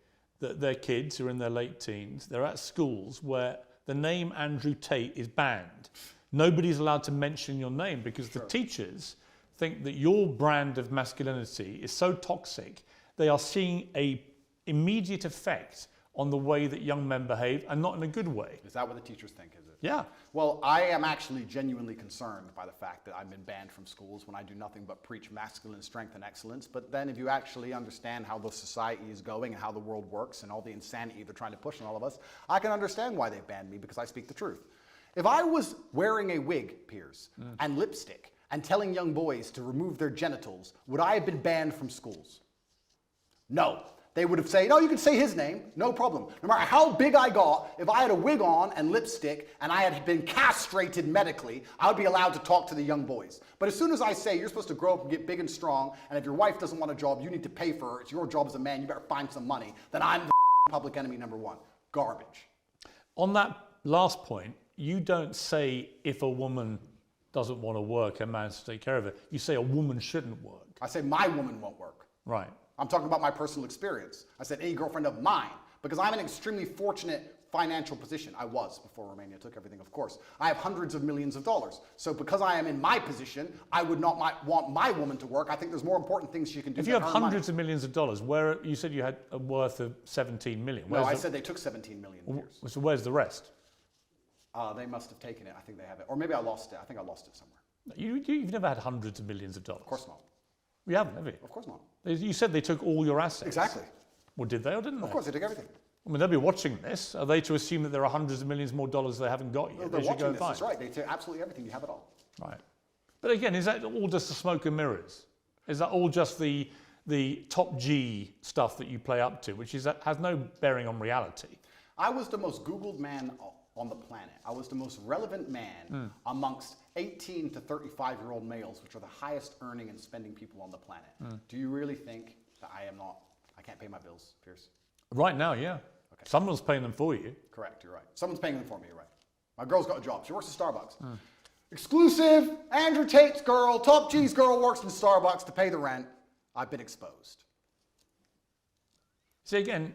that their kids who are in their late teens, they're at schools where the name Andrew Tate is banned. Nobody's allowed to mention your name because the teachers think that your brand of masculinity is so toxic, they are seeing an immediate effect on the way that young men behave, and not in a good way. Is that what the teachers think, is it? Yeah. Well, I am actually genuinely concerned by the fact that I've been banned from schools when I do nothing but preach masculine strength and excellence. But then if you actually understand how the society is going and how the world works and all the insanity they're trying to push on all of us, I can understand why they've banned me, because I speak the truth. If I was wearing a wig, Piers, and lipstick, and telling young boys to remove their genitals, would I have been banned from schools? No. They would have said, no, you can say his name, no problem. No matter how big I got, if I had a wig on and lipstick and I had been castrated medically, I would be allowed to talk to the young boys. But as soon as I say you're supposed to grow up and get big and strong, and if your wife doesn't want a job, you need to pay for her, it's your job as a man, you better find some money, then I'm the public enemy number one. Garbage. On that last point, you don't say if a woman doesn't want to work, a man should take care of it. You say a woman shouldn't work. I say my woman won't work. Right. I'm talking about my personal experience. I said any girlfriend of mine, because I'm in an extremely fortunate financial position. I was before Romania took everything, of course. I have hundreds of millions of dollars. So because I am in my position, I would not want my woman to work. I think there's more important things she can do. If you have hundreds of millions of dollars, where you said you had a worth of 17 million. No, I said they took 17 million years. So where's the rest? They must have taken it. I think they have it. Or maybe I lost it. I think I lost it somewhere. You've never had hundreds of millions of dollars. Of course not. You haven't, have you? Of course not. You said they took all your assets. Exactly. Well, did they or didn't they? Of course, they took everything. I mean, they'll be watching this. Are they to assume that there are hundreds of millions more dollars they haven't got yet? No, they're watching this. That's right. They take absolutely everything. You have it all. Right. But again, is that all just the smoke and mirrors? Is that all just the top G stuff that you play up to, which has no bearing on reality? I was the most Googled man on the planet. I was the most relevant man amongst 18 to 35-year-old males, which are the highest earning and spending people on the planet. Do you really think that I can't pay my bills, Piers? Right now, yeah. Okay. Someone's paying them for you. Correct, you're right. Someone's paying them for me, you're right. My girl's got a job. She works at Starbucks. Exclusive, Andrew Tate's girl, top G's girl works in Starbucks to pay the rent. I've been exposed. See, again,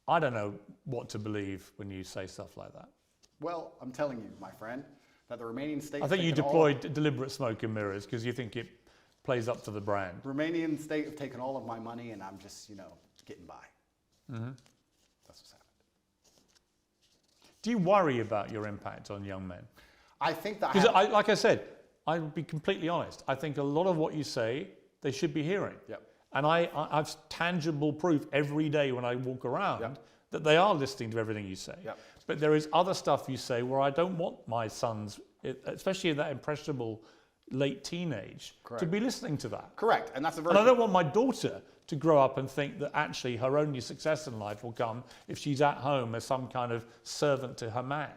I don't know what to believe when you say stuff like that. Well, I'm telling you, my friend, that the Romanian state... I think you deployed deliberate smoke and mirrors because you think it plays up to the brand. The Romanian state have taken all of my money and I'm just, getting by. That's what's happened. Do you worry about your impact on young men? I think that... Because, like I said, I'll be completely honest. I think a lot of what you say, they should be hearing. Yep. And I've tangible proof every day when I walk around that they are listening to everything you say. Yep. But there is other stuff you say where I don't want my sons, especially in that impressionable late teenage, to be listening to that. Correct. And that's a very... And I don't want my daughter to grow up and think that actually her only success in life will come if she's at home as some kind of servant to her man.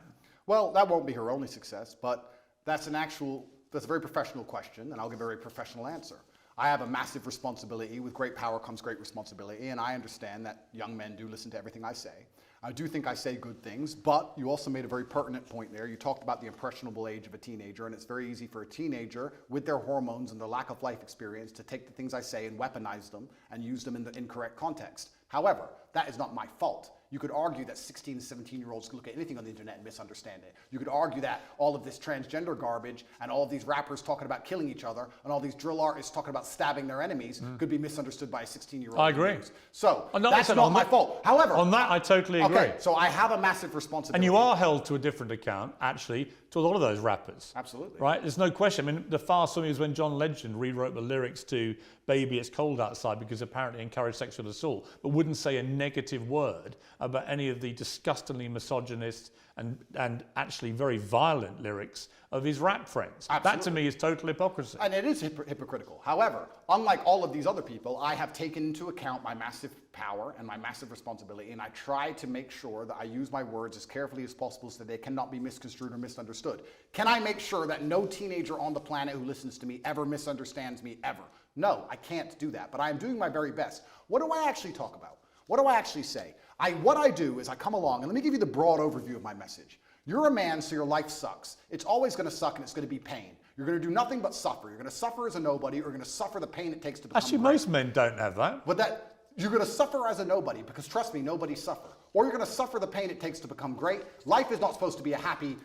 Well, that won't be her only success, but that's a very professional question, and I'll give a very professional answer. I have a massive responsibility. With great power comes great responsibility, and I understand that young men do listen to everything I say. I do think I say good things, but you also made a very pertinent point there. You talked about the impressionable age of a teenager, and it's very easy for a teenager with their hormones and their lack of life experience to take the things I say and weaponize them and use them in the incorrect context. However, that is not my fault. You could argue that 16 and 17-year-olds can look at anything on the internet and misunderstand it. You could argue that all of this transgender garbage and all of these rappers talking about killing each other and all these drill artists talking about stabbing their enemies could be misunderstood by a 16-year-old. I agree. So that's not my fault. However, on that I totally agree. Okay, so I have a massive responsibility. And you are held to a different account, actually, to a lot of those rappers. Absolutely. Right? There's no question. I mean, the far swing is when John Legend rewrote the lyrics to Baby It's Cold Outside because apparently encouraged sexual assault, but wouldn't say a negative word about any of the disgustingly misogynist and actually very violent lyrics of his rap friends. Absolutely. That to me is total hypocrisy. And it is hypocritical. However, unlike all of these other people, I have taken into account my massive power and my massive responsibility, and I try to make sure that I use my words as carefully as possible so that they cannot be misconstrued or misunderstood. Can I make sure that no teenager on the planet who listens to me ever misunderstands me ever? No, I can't do that, but I am doing my very best. What do I actually talk about? What do I actually say? What I do is I come along, and let me give you the broad overview of my message. You're a man, so your life sucks. It's always going to suck, and it's going to be pain. You're going to do nothing but suffer. You're going to suffer as a nobody, or you're going to suffer the pain it takes to become Actually, great. most men don't have that. But you're going to suffer as a nobody, because trust me, nobody suffer. Or you're going to suffer the pain it takes to become great. Life is not supposed to be a happy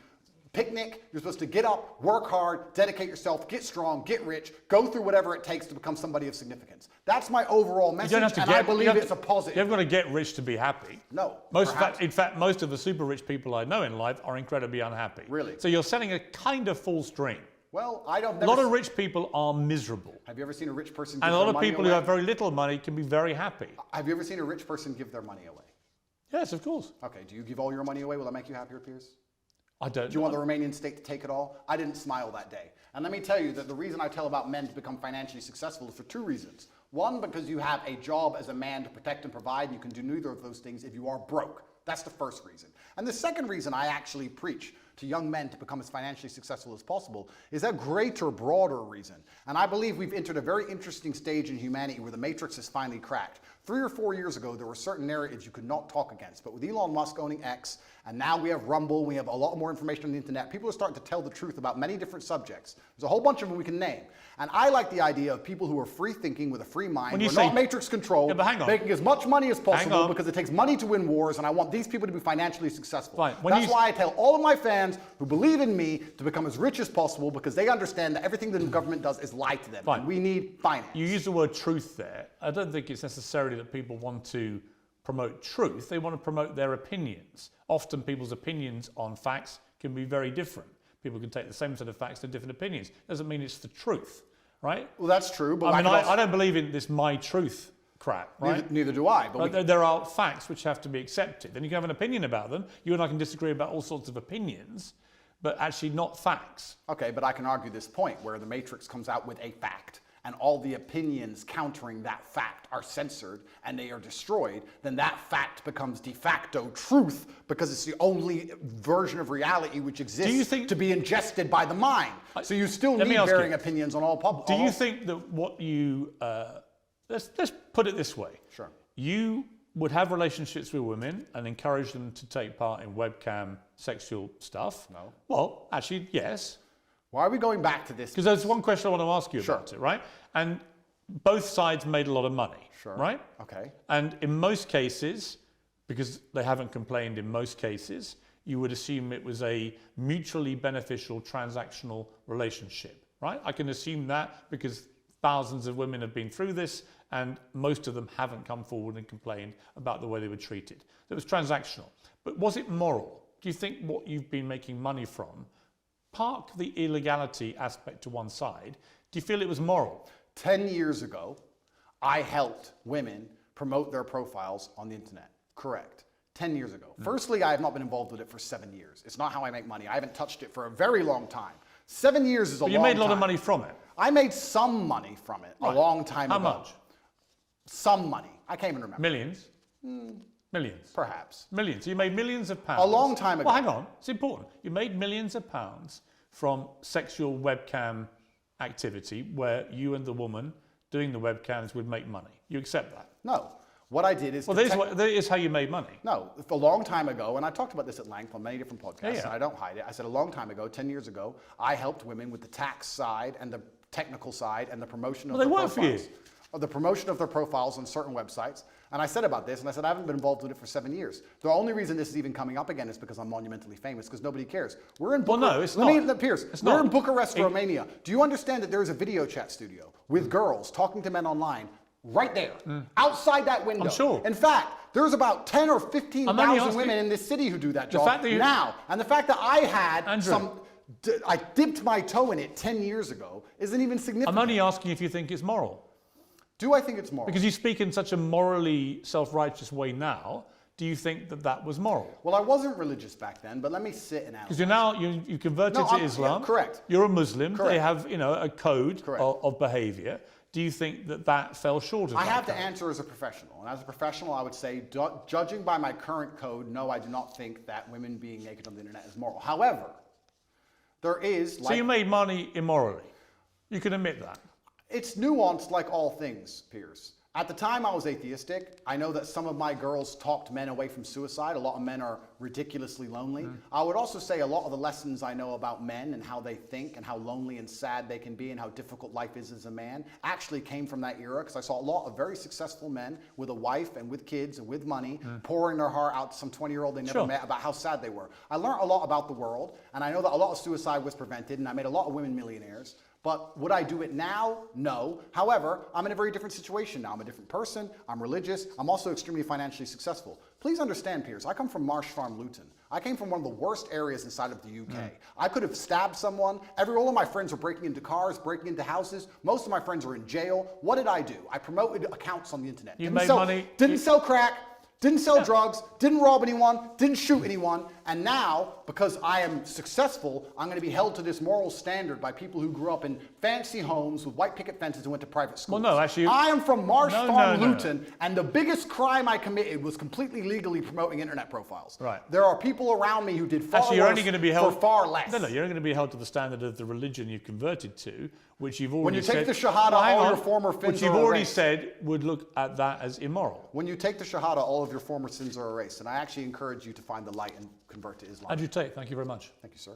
picnic. You're supposed to get up, work hard, dedicate yourself, get strong, get rich, go through whatever it takes to become somebody of significance. That's my overall message, I believe it's a positive. You haven't got to get rich to be happy. No. In fact, most of the super rich people I know in life are incredibly unhappy. Really? So you're setting a kind of false dream. Well, A lot of rich people are miserable. Have you ever seen a rich person give And a their lot of money people away? who have very little money can be very happy. Have you ever seen a rich person give their money away? Yes, of course. Okay, do you give all your money away? Will that make you happier, Piers? I don't Do you want the Romanian state to take it all? I didn't smile that day. And let me tell you that the reason I tell about men to become financially successful is for two reasons. One, because you have a job as a man to protect and provide, and you can do neither of those things if you are broke. That's the first reason. And the second reason I actually preach to young men to become as financially successful as possible is a greater, broader reason. And I believe we've entered a very interesting stage in humanity where the matrix is finally cracked. 3 or 4 years ago, there were certain narratives you could not talk against. But with Elon Musk owning X, and now we have Rumble, we have a lot more information on the internet, people are starting to tell the truth about many different subjects. There's a whole bunch of them we can name. And I like the idea of people who are free thinking with a free mind, who are not matrix controlled, making as much money as possible because it takes money to win wars, and I want these people to be financially successful. That's why I tell all of my fans who believe in me to become as rich as possible, because they understand that everything the government does is lie to them. And we need finance. You use the word truth there. I don't think it's necessarily that people want to promote truth. They want to promote their opinions. Often people's opinions on facts can be very different. People can take the same set of facts to different opinions. Doesn't mean it's the truth, right? Well, that's true. But I don't believe in this my truth crap, right? Neither do I. But there are facts which have to be accepted. And you can have an opinion about them. You and I can disagree about all sorts of opinions, but actually not facts. Okay, but I can argue this point where the matrix comes out with a fact, and all the opinions countering that fact are censored and they are destroyed, then that fact becomes de facto truth because it's the only version of reality which exists to be ingested by the mind. So you still need varying opinions on all public. Do you think that what you, let's put it this way. Sure. You would have relationships with women and encourage them to take part in webcam sexual stuff? No. Well, actually, yes. Why are we going back to this? Because there's one question I want to ask you about it, right? And both sides made a lot of money, right? Okay. And in most cases, because they haven't complained in most cases, you would assume it was a mutually beneficial transactional relationship, right? I can assume that because thousands of women have been through this and most of them haven't come forward and complained about the way they were treated. It was transactional. But was it moral? Do you think what you've been making money from, park the illegality aspect to one side, do you feel it was moral? 10 years ago, I helped women promote their profiles on the internet. Correct. 10 years ago. Firstly, I have not been involved with it for 7 years. It's not how I make money. I haven't touched it for a very long time. 7 years is a long time. But you made a lot of money from it. I made some money from it a long time ago. How much? Some money. I can't even remember. Millions? Millions? Perhaps. Millions. You made millions of pounds. A long time ago. Well, hang on. It's important. You made millions of pounds from sexual webcam activity where you and the woman doing the webcams would make money. You accept that? No. What I did is... Well, that is how you made money. No. A long time ago, and I talked about this at length on many different podcasts, and I don't hide it. I said a long time ago, 10 years ago, I helped women with the tax side and the technical side and the promotion of their profiles. Well, they work for you. The promotion of their profiles on certain websites. And I said about this, and I said I haven't been involved with it for 7 years. The only reason this is even coming up again is because I'm monumentally famous, because nobody cares. We're in Bucharest. Well, no, it's not. Piers, we're in Bucharest, Romania. Do you understand that there is a video chat studio with girls talking to men online right there, outside that window? I'm sure. In fact, there's about 10 or 15,000 women in this city who do that job now. And the fact that I had I dipped my toe in it 10 years ago isn't even significant. I'm only asking if you think it's moral. Do I think it's moral? Because you speak in such a morally self-righteous way now. do you think that that was moral? Well, I wasn't religious back then, but let me sit and Because analyze. you're now, you converted No, to I'm- Islam. yeah, correct. You're a Muslim. Correct. They have, a code Correct. of behavior. Do you think that that fell short of I that have to code? answer as a professional. And as a professional, I would say, judging by my current code, no, I do not think that women being naked on the internet is moral. However, there is... So you made money immorally. You can admit that. It's nuanced like all things, Piers. At the time I was atheistic. I know that some of my girls talked men away from suicide. A lot of men are ridiculously lonely. I would also say a lot of the lessons I know about men and how they think and how lonely and sad they can be and how difficult life is as a man actually came from that era, because I saw a lot of very successful men with a wife and with kids and with money pouring their heart out to some 20-year-old they never met about how sad they were. I learned a lot about the world, and I know that a lot of suicide was prevented, and I made a lot of women millionaires. But would I do it now? No. However, I'm in a very different situation now. I'm a different person. I'm religious. I'm also extremely financially successful. Please understand, Piers, I come from Marsh Farm, Luton. I came from one of the worst areas inside of the UK. I could have stabbed someone. All of my friends were breaking into cars, breaking into houses. Most of my friends are in jail. What did I do? I promoted accounts on the internet. You made money. Didn't sell crack. Didn't sell drugs, didn't rob anyone, didn't shoot anyone, and now, because I am successful, I'm going to be held to this moral standard by people who grew up in fancy homes with white picket fences and went to private schools. Well, no, actually... I am from Marsh Farm, No. Luton, and the biggest crime I committed was completely legally promoting internet profiles. Right. There are people around me who did far Actually, you're worse only going to be held for far less. No, you're only going to be held to the standard of the religion you've converted to, which you've already When you take said, the Shahada, hang all on, your former sins which you've are already erased. said would look at that as immoral. When you take the Shahada, all of your former sins are erased, and I actually encourage you to find the light and convert to Islam. Andrew Tate, thank you very much. Thank you, sir.